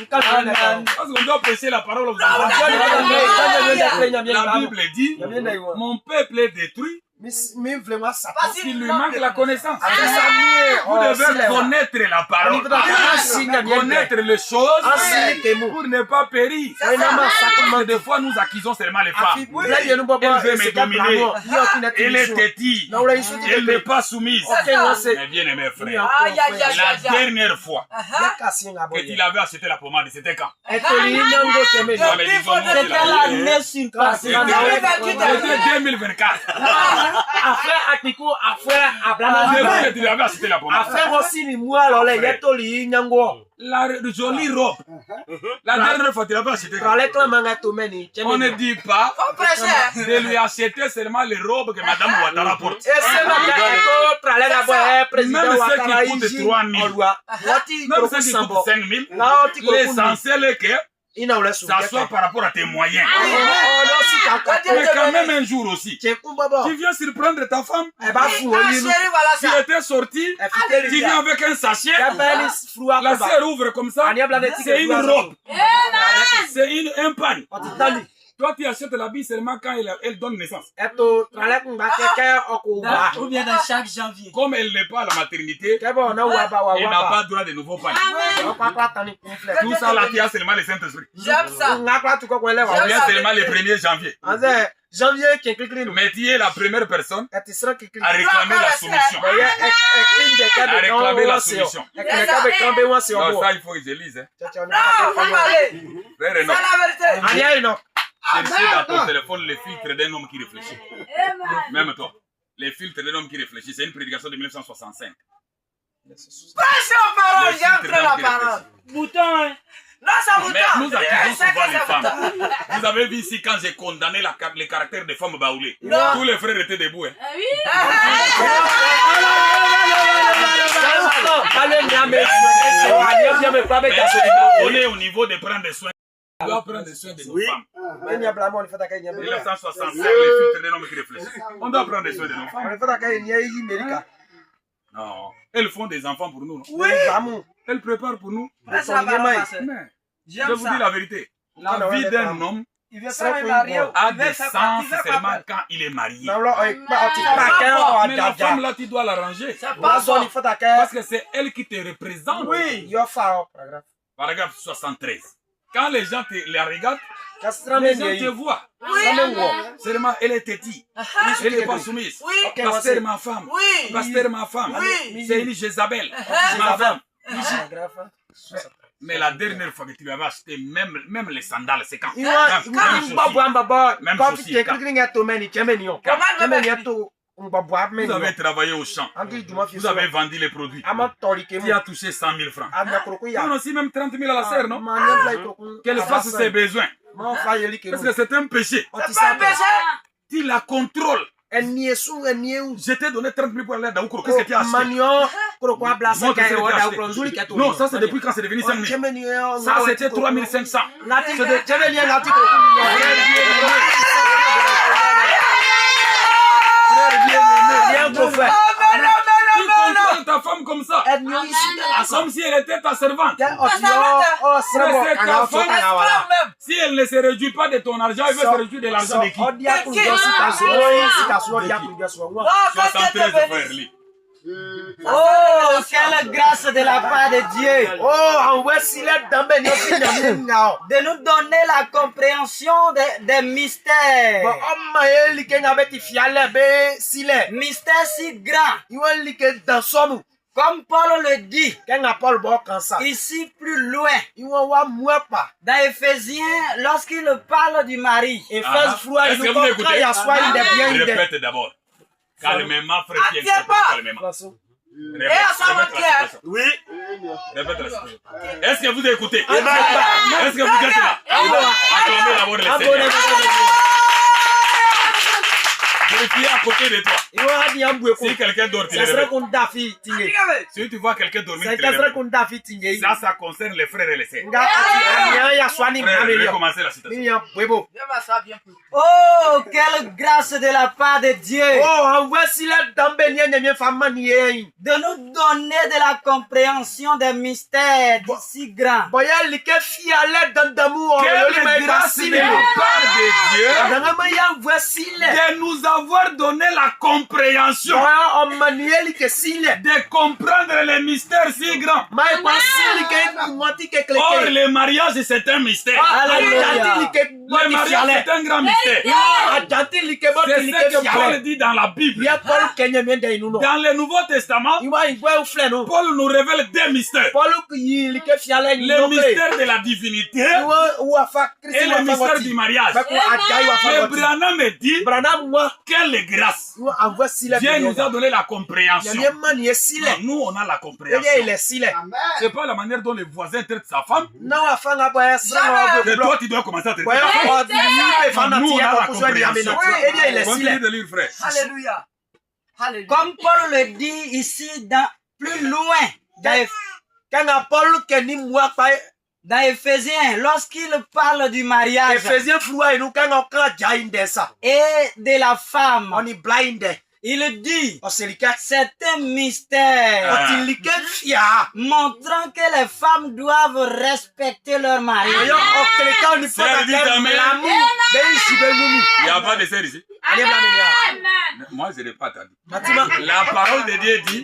Parce qu'on doit prêcher la parole aux enfants. La Bible dit, mon peuple est détruit parce qu'il lui manque la connaissance. Vous devez connaître la parole, connaître les choses pour ne pas périr. Des fois, nous accusons seulement les femmes. Elle veut me dominer. Elle est têtue. Elle n'est pas soumise. Mais bien aimé frère, la dernière fois que tu l'avais acheté la pommade, c'était quand? C'était 2024. La jolie robe. La dernière fois, tu l'avais acheté. On ne dit pas de lui acheter seulement les robes que Madame Ouattara porte. Même ceux qui coûtent 3 000, même ceux qui coûtent 5 000, l'essentiel est que ça soit par rapport à tes moyens. Mais quand même un jour aussi, tu viens surprendre ta femme. Tu étais sorti, tu viens avec un sachet, la sœur ouvre comme ça, c'est une robe, c'est un pan. Toi, tu achètes l'habit seulement quand elle donne naissance. Ou bien dans chaque janvier. Comme elle n'est pas à la maternité, elle n'a pas droit de nouveaux pains. Tout ça, là, tu as seulement le Saint-Esprit. J'aime ça. Tu as seulement le 1er janvier. Mais tu es la première personne à réclamer la soumission. À réclamer la soumission. Non, ça, il faut que je lise. Hein. Frère Enoch, cherchez dans ton téléphone les filtres d'un homme qui réfléchit. Même toi. Les filtres d'un homme qui réfléchit. C'est une prédication de 1965. Prêchez aux paroles, j'aime trop la parole. Bouton, hein. Non, ça vous Mais nous accusons souvent les femmes. Vous avez vu ici quand j'ai condamné les caractères des femmes baoulées. Tous les frères étaient debout. Hein. On est au niveau de prendre des soins. On doit prendre soin de nos femmes. 1965, les filtres des hommes qui réfléchissent. On doit prendre soin de nos femmes. Non. Elles font des enfants pour nous. Non? Oui. Elles préparent pour nous. Mais je vous dis la vérité. La vie d'un homme a des sens seulement quand il est marié. Mais la femme là, tu dois l'arranger. Parce que c'est elle qui te représente. Oui. Paragraphe 73. Quand les gens les regardent, les gens te voient. Seulement, elle est têtie. Elle n'est pas soumise. Pasteur, ma femme. Pasteur, ma femme. C'est une Jézabel. Ma femme. Mais la dernière fois que tu avais acheté même les sandales, c'est quand? Même chaussures. Vous avez travaillé au champ. Vous avez vendu les produits. Tu as touché 100 000 francs. On a aussi même 30 000 à la serre, non? Qu'elle fasse ses besoins. Parce que c'est un péché. C'est pas un péché. Tu la contrôles. Je t'ai donné 30 000 pour aller à Daoukro. Qu'est-ce que tu as acheté? Non, ça c'est depuis quand c'est devenu 5 000. Ça c'était 3 500. Tu contrôles ta femme comme ça. Comme si elle était ta servante. Mais c'est ta femme. Si elle ne se réjouit pas de ton argent, elle veut se réjouir de l'argent de qui? 73 frères. Oh, quelle grâce de la part de Dieu. De nous donner la compréhension des mystères. Mystères si grands. Comme Paul le dit, ici plus loin, dans Éphésiens, lorsqu'il parle du mari. Est-ce que vous écoutez? Répète d'abord. Calmement, frère Pierre. Calmement. Oui. Répète la situation. Est-ce que vous écoutez? Est-ce que vous êtes là? Acclamez d'abord le Seigneur. Vérifie à côté de toi. Si quelqu'un dort, tu le réveilles. Si tu vois quelqu'un dormir, tu le réveilles. Ça concerne les frères et les sœurs. Frère, je vais commencer la citation. Oh, quelle grâce de la part de Dieu. De nous donner de la compréhension des mystères si grands. Quelle grâce de la part de Dieu de nous avoir donné la compréhension de comprendre les mystères si grands. Or, le mariage, c'est un mystère. Le mariage, c'est un grand mystère. C'est ce que Paul dit dans la Bible. Dans le Nouveau Testament, Paul nous révèle des mystères. Le mystère de la divinité et le mystère du mariage. Et Branham me dit, quelle grâce. Dieu nous a donné la compréhension. Non, nous, on a la compréhension. C'est pas la manière dont les voisins traitent sa femme. Et toi, tu dois commencer à traiter ta femme. Nous, on a la compréhension. Continue de lire, frère. Alléluia. Comme Paul le dit ici, plus loin, dans Éphésiens, lorsqu'il parle du mariage et de la femme, Il dit, c'est un mystère montrant que les femmes doivent respecter leur mari. Il n'y a pas de sœur ici. Moi, je n'ai pas entendu. La parole de Dieu dit,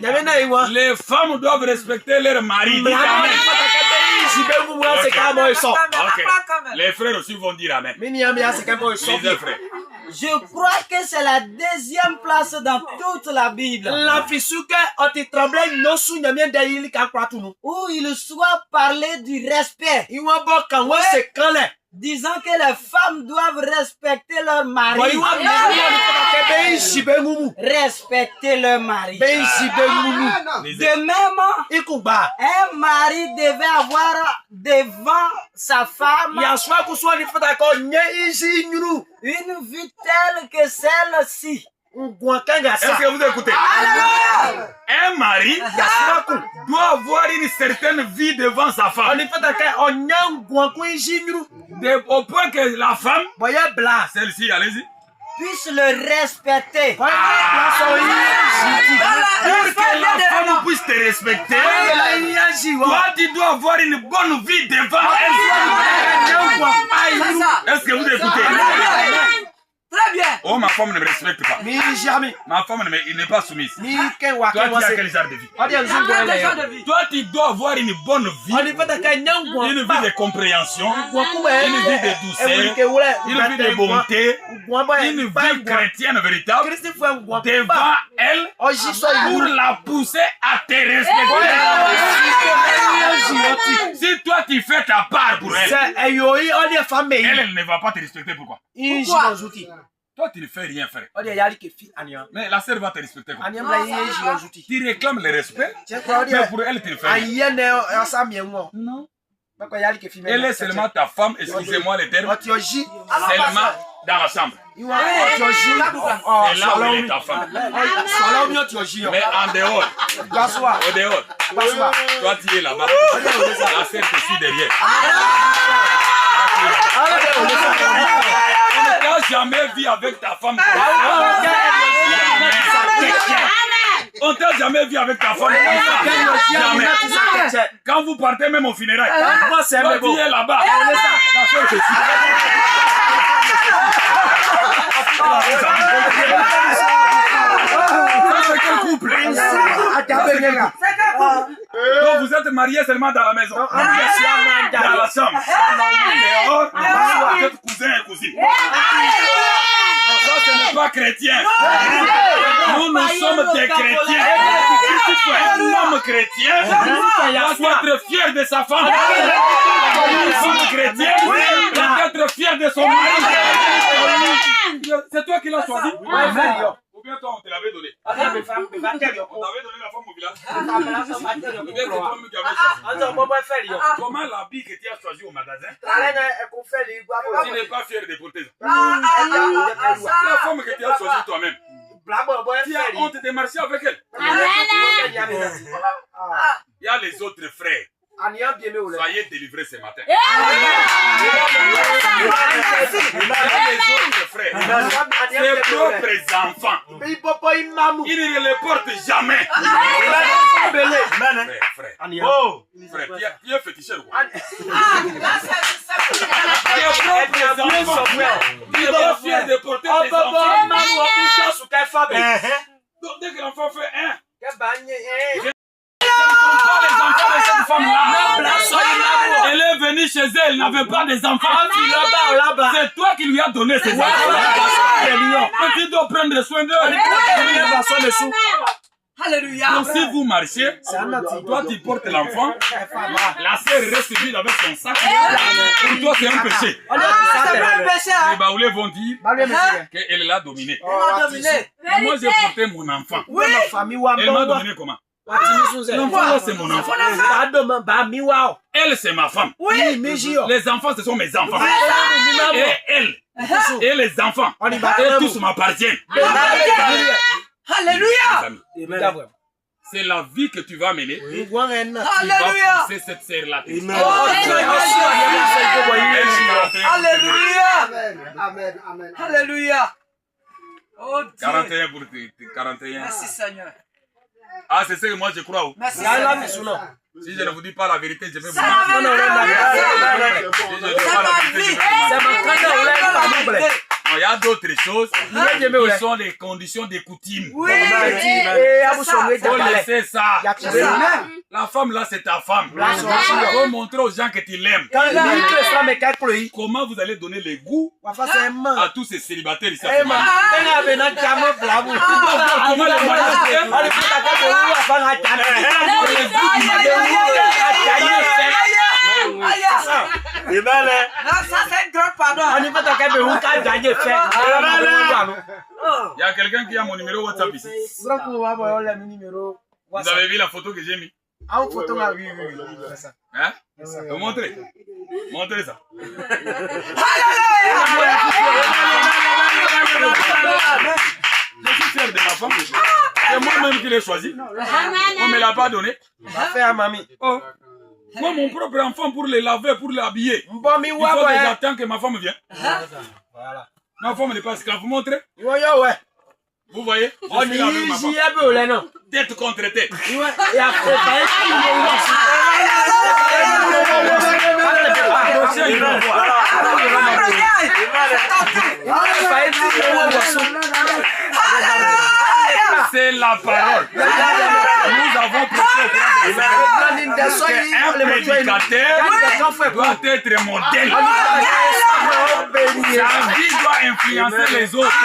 les femmes doivent respecter leur mari. Okay. Les frères aussi vont dire amen. Les frères. Je crois que c'est la deuxième place dans toute la Bible où il soit parlé du respect, disant que les femmes doivent respecter leur mari. Respecter leur mari. De même, un mari devait avoir devant sa femme une vie telle que celle-ci. Est-ce que vous écoutez? Un mari doit avoir une certaine vie devant sa femme. Au point que la femme, celle-ci, allez-y, puisse le respecter. Pour que la femme puisse te respecter, toi tu dois avoir une bonne vie devant elle. Est-ce que vous écoutez? Très bien. Oh, ma femme ne me respecte pas. Ma femme n'est pas soumise. Toi, tu as quel genre de vie? Toi, tu dois avoir une bonne vie. Une vie de compréhension. Une vie de douceur. Une vie de bonté. Une vie chrétienne véritable. Devant elle. Pour la pousser à te respecter. Si toi, tu fais ta part pour elle, elle ne va pas te respecter. Pourquoi? Toi, tu ne fais rien faire. Mais la sœur va te respecter. Tu réclames le respect, mais pour elle, tu ne fais rien. Non. Elle est seulement ta femme, excusez-moi le terme, seulement dans la chambre. Et là où elle est ta femme. Mais en dehors, au dehors, toi tu es là-bas. La sœur te suit derrière. On n'a jamais vu avec ta femme. On t'a jamais vu avec ta femme. Jamais. Quand vous partez même au funérail, toi tu es là-bas. La soeur te suit. C'est quel couple? Donc vous êtes mariés seulement dans la maison. Dans la chambre. Dehors, vous êtes cousin et cousine. Ça, ce n'est pas chrétien. Nous sommes des chrétiens. Un homme chrétien doit être fier de sa femme. Un homme chrétien doit être fier de son mari. C'est toi qui l'as choisi? Ou bien toi, on te l'avait donné? On t'avait donné la femme au village? Ou bien c'est toi-même qui avais choisi? Comment l'habit que tu as choisi au magasin, tu n'es pas fier de porter ça? La femme que tu as choisie toi-même, tu as honte de marcher avec elle. Il y a les autres frères. Soyez délivrés ce matin. Il y a les autres frères, ses propres enfants. Ils ne les portent jamais. Frère, tu es féticheur ou quoi? Tes propres enfants. Tu es pas fier de porter tes enfants. Donc dès que l'enfant fait un, ce ne sont pas les enfants de cette femme-là. Elle est venue chez elle, elle n'avait pas des enfants. C'est toi qui lui as donné ces enfants. Mais tu dois prendre soin d'eux. Alléluia. Donc si vous marchez, toi tu portes l'enfant, la sœur reste vide avec son sac. Pour toi c'est un péché. Les baoulés vont dire qu'elle l'a dominé. Moi j'ai porté mon enfant. Elle m'a dominé comment? L'enfant là c'est mon enfant. Elle c'est ma femme. Les enfants ce sont mes enfants. Et elle et les enfants, et tous m'appartiennent. Alléluia. C'est la vie que tu vas mener. Alléluia. C'est cette sœur-là. Alléluia. Alléluia. Oh, 41 pour 41. merci Seigneur. Ah, c'est ce que moi je crois. Oh. Merci Yala Seigneur. misuno. Si je ne vous dis pas la vérité, je vais vous C'est la mentir. vérité. Si je ne dis pas la vérité, je vais vous mentir. Non, il y a d'autres choses qui sont les conditions des coutumes. Oui, Eh, Faut laisser ça. c'est ça. La femme là, c'est ta femme. Il faut montrer aux gens que tu l'aimes. Comment vous allez donner le goût à tous ces célibataires ici? Comment les Non, ça c'est un grand pardon. Il y a quelqu'un qui a mon numéro WhatsApp ici. Vous avez vu la photo que j'ai mis? Hein? Montrez. Montrez ça. Je suis fier de ma femme. C'est moi-même qui l'ai choisi. On ne me l'a pas donné. Oh. Moi, mon propre enfant, pour les laver, pour l'habiller, il faut que j'attends que ma femme vienne. Ma femme n'est pas esclave. Vous montrez? Vous voyez? Je suis là avec ma femme. Tête contre tête. C'est la parole. Nous avons prêché qu'un prédicateur doit être modèle. Sa vie doit influencer les autres.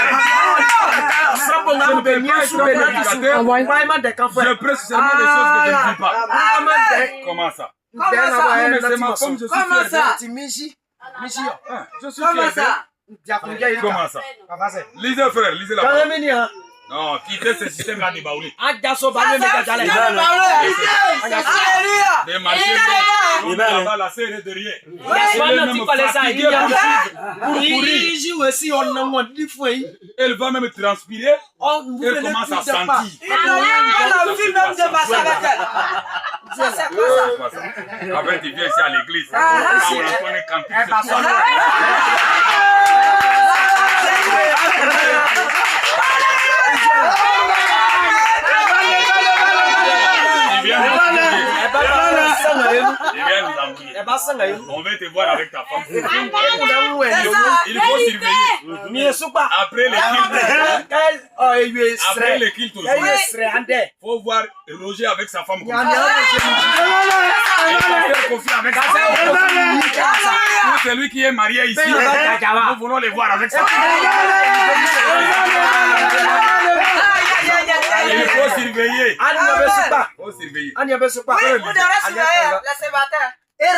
Je ne peux pas être prédicateur. Je prêche seulement des choses que je ne dis pas. Comment ça? Comment ça? Mais c'est ma femme, je suis Comment fier. ça? Je suis Comment fier. ça? Comment ça? Lisez frère, lisez la parole. Non, quittez ce système là de Baouli. Des marchés là-bas, la serre derrière. Elle va même transpirer. Elle commence à sentir. Ça c'est quoi ça? Après, tu viens ici à l'église. On entend quand on va te voir avec ta femme. Il faut surveiller. Après les kilts aussi. Il faut voir Roger avec sa femme. Il faut faire confiance avec sa femme. C'est lui qui est marié ici. Nous voulons les voir avec sa femme. Il faut surveiller. Il faut surveiller. Et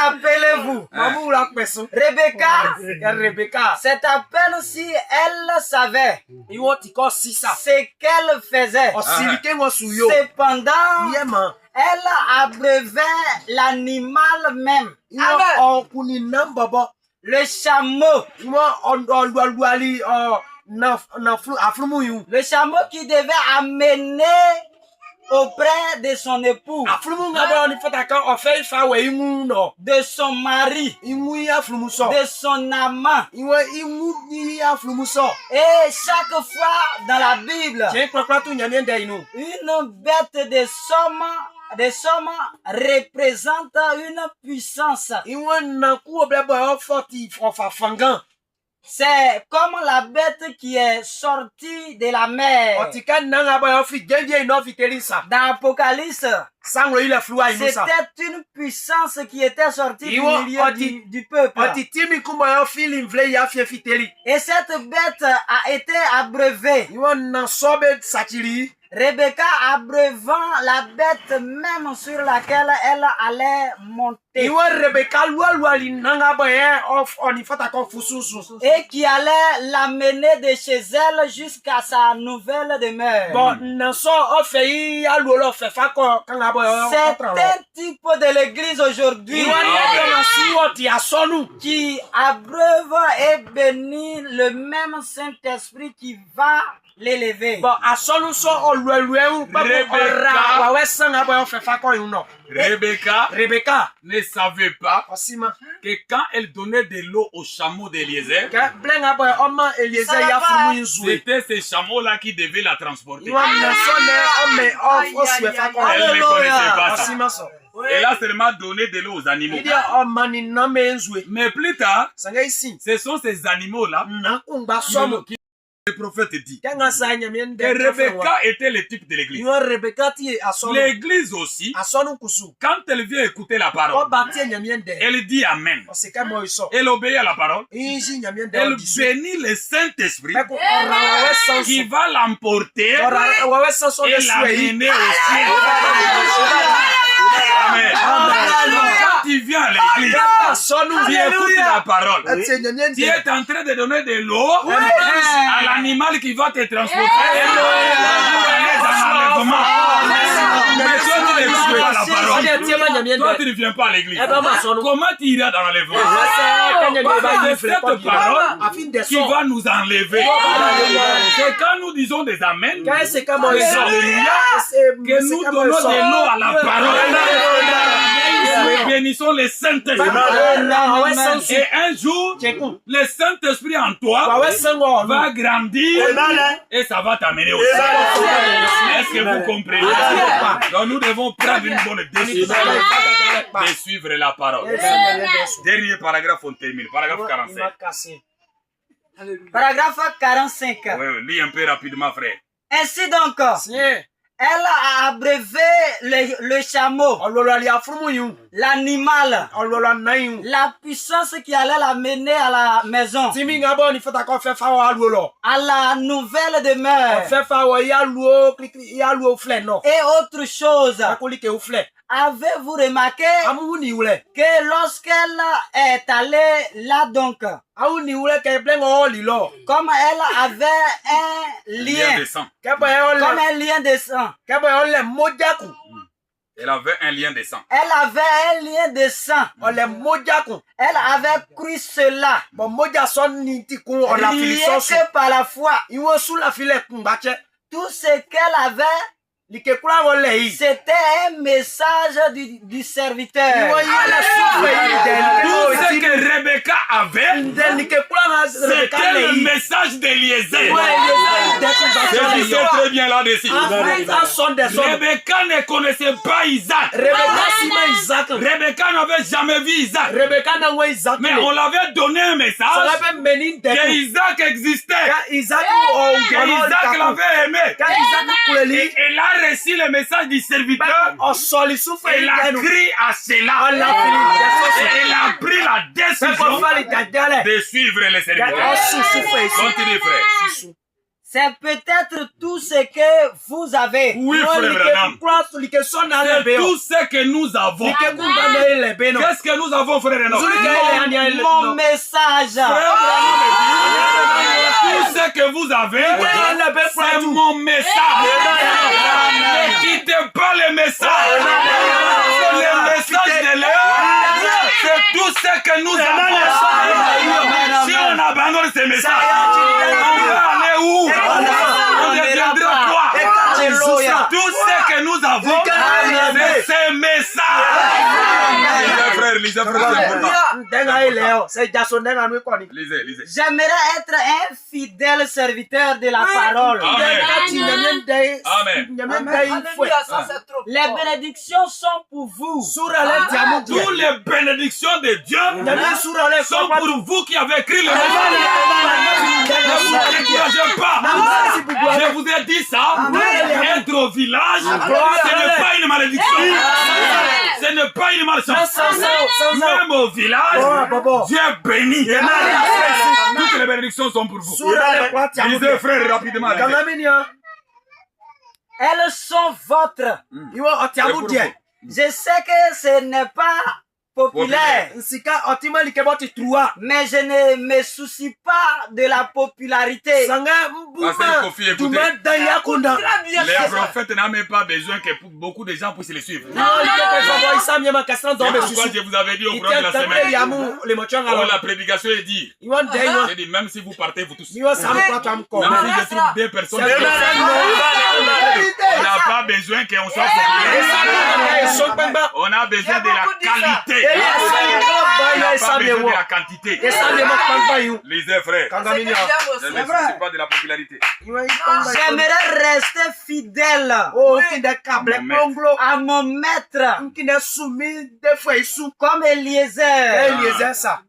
rappelez-vous, Rebecca, c'est à peine si elle savait ce qu'elle faisait. Cependant, elle abreuvait l'animal même. Le chameau. Le chameau qui devait amener auprès de son époux, de son mari, de son amant. Et chaque fois dans la Bible, une bête de somme représente une puissance. C'est comme la bête qui est sortie de la mer. Dans l'Apocalypse, c'était une puissance qui était sortie du milieu du peuple. Et cette bête a été abreuvée. Rebecca abreuvant la bête même sur laquelle elle allait monter. Et qui allait l'amener de chez elle jusqu'à sa nouvelle demeure. C'est un type de l'église aujourd'hui qui abreuve et bénit le même Saint-Esprit qui va l'élever. Rebecca ne savait pas que quand elle donnait de l'eau au chameau d'Eliezer, c'était ces chameaux-là qui devaient la transporter. Elle ne connaissait pas ça. Elle a seulement donné de l'eau aux animaux. Mais plus tard, ce sont ces animaux-là qui le prophète dit que Rebecca était le type de l'église. L'église aussi, quand elle vient écouter la parole, elle dit Amen. Elle obéit à la parole. Elle bénit le Saint-Esprit qui va l'emporter et l'amener au ciel. Amen. Quand tu viens à l'église, tu écoutes la parole. Tu es en train de donner de l'eau à l'animal qui va te transporter. Mais toi, tu n'écoutes pas la parole. Toi, tu ne viens pas à l'église. Comment tu iras dans l'enlèvement? C'est cette parole qui va nous enlever. C'est quand nous disons des Amen, des Alléluia, que nous donnons de l'eau à la parole. Nous bénissons le Saint-Esprit. Et un jour, le Saint-Esprit en toi va grandir et ça va t'amener au ciel. Est-ce que vous comprenez? Donc nous devons prendre une bonne décision de suivre la parole. Dernier paragraphe, on termine. Paragraphe 45. Paragraphe 45. Oui, lis un peu rapidement, frère. Ainsi donc, elle a abrévé le chameau, l'animal, la puissance qui allait l'amener à la maison, à la nouvelle demeure, et autre chose. Avez-vous remarqué que lorsqu'elle est allée là donc, comme elle avait un lien de sang, comme un lien de sang, elle avait un lien de sang. Elle avait un lien de sang. Elle avait cru cela. Lié que par la foi. Tout ce qu'elle avait, c'était un message du serviteur. Tout ce que Rebecca avait, c'était le message d'Eliezer. Je sais très bien là-dessus. Rebecca ne connaissait pas Isaac. Rebecca n'avait jamais vu Isaac. Mais on l'avait donné un message que Isaac existait. Que Isaac l'avait aimé. Et elle a reçu le message du serviteur. Elle a crié à cela. Elle a pris la décision de suivre le serviteur. Continue, frère. C'est peut-être tout ce que vous avez. Oui, frère Branham. C'est tout ce que nous avons. Qu'est-ce que nous avons, frère Branham? Mon message. Frère Branham, tout ce que vous avez, c'est mon message. Ne quittez pas le message. Le message de l'heure, c'est tout ce que nous avons. Si on abandonne ce message, on va aller où? On deviendra quoi? Tout ce que nous avons, c'est ce message. Lisez, frère, lisez. J'aimerais être un fidèle serviteur de la parole. Amen. Les bénédictions sont pour vous. Toutes les bénédictions de Dieu sont pour vous qui avez écrit le message. Ne vous découragez pas. Je vous ai dit ça. Être au village, ce n'est pas une malédiction. Ce n'est pas une malchance. Même au village, Dieu bénit. Toutes les bénédictions sont pour vous. Lisez, frère, rapidement. Elles sont vôtres. Je sais que ce n'est pas populaire. Mais je ne me soucie pas de la popularité. Les prophètes n'ont même pas besoin que beaucoup de gens puissent les suivre. Pourquoi je vous avais dit au cours de la semaine, la prédication est dit. J'ai dit, même si vous partez, vous tous. Même si je trouve deux personnes, on n'a pas besoin qu'on soit populaire. On a besoin de la qualité. On n'a pas besoin de la quantité. Les frères, je ne me soucie pas de la popularité. J'aimerais rester fidèle à mon maître comme Eliezer.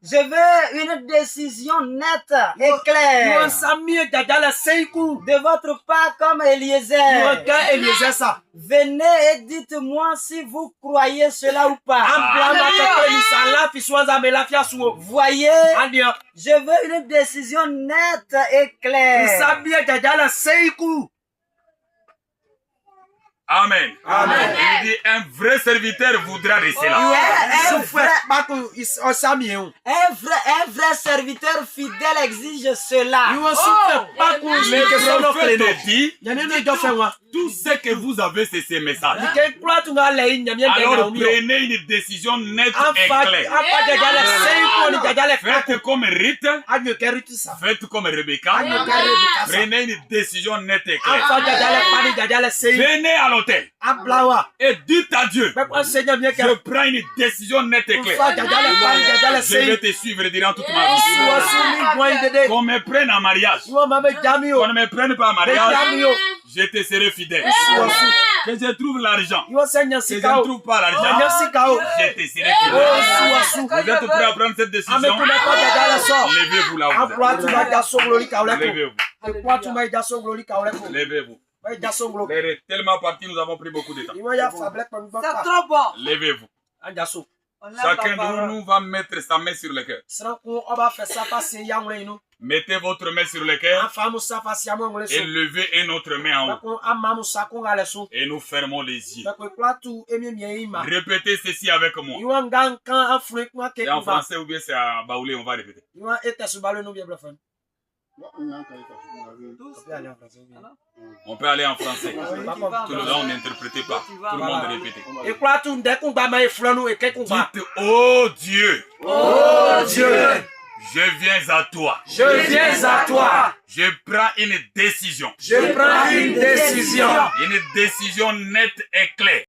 Je veux une décision nette et claire de votre part comme Eliezer. Venez et dites-moi si vous croyez cela ou pas. Voyez, je veux une décision nette et claire. Amen. Amen. Il dit un vrai serviteur voudra de cela. Un vrai serviteur fidèle exige cela. Le prophète dit, tout ce que vous avez, c'est ces messages. Alors prenez une décision nette et claire. Faites comme Rite, faites comme Rebecca. Prenez une décision nette et claire. Venez à l'hôtel et dites à Dieu, je prends une décision nette et claire. Je vais te suivre durant toute ma vie. Qu'on me prenne en mariage, qu'on ne me prenne pas en mariage, je te serai fidèle. Que je trouve l'argent, que je ne trouve pas l'argent, je te serai fidèle. Vous êtes prêts à prendre cette décision? Levez-vous là-haut. Levez-vous. Levez-vous. L'air est tellement parti, nous avons pris beaucoup de temps. C'est trop bon. Levez-vous. Chacun de nous va mettre sa main sur le cœur. Mettez votre main sur le cœur et levez une autre main en haut. Et nous fermons les yeux. Répétez ceci avec moi. C'est en français ou bien c'est à baoulé, on va répéter. On peut aller en français. Tout le monde n'interprétez pas. Tout le monde répète. Dites, oh Dieu. Oh Dieu. Je viens à toi. Je viens à toi. Je prends une décision. Je prends une décision. Une décision nette et claire.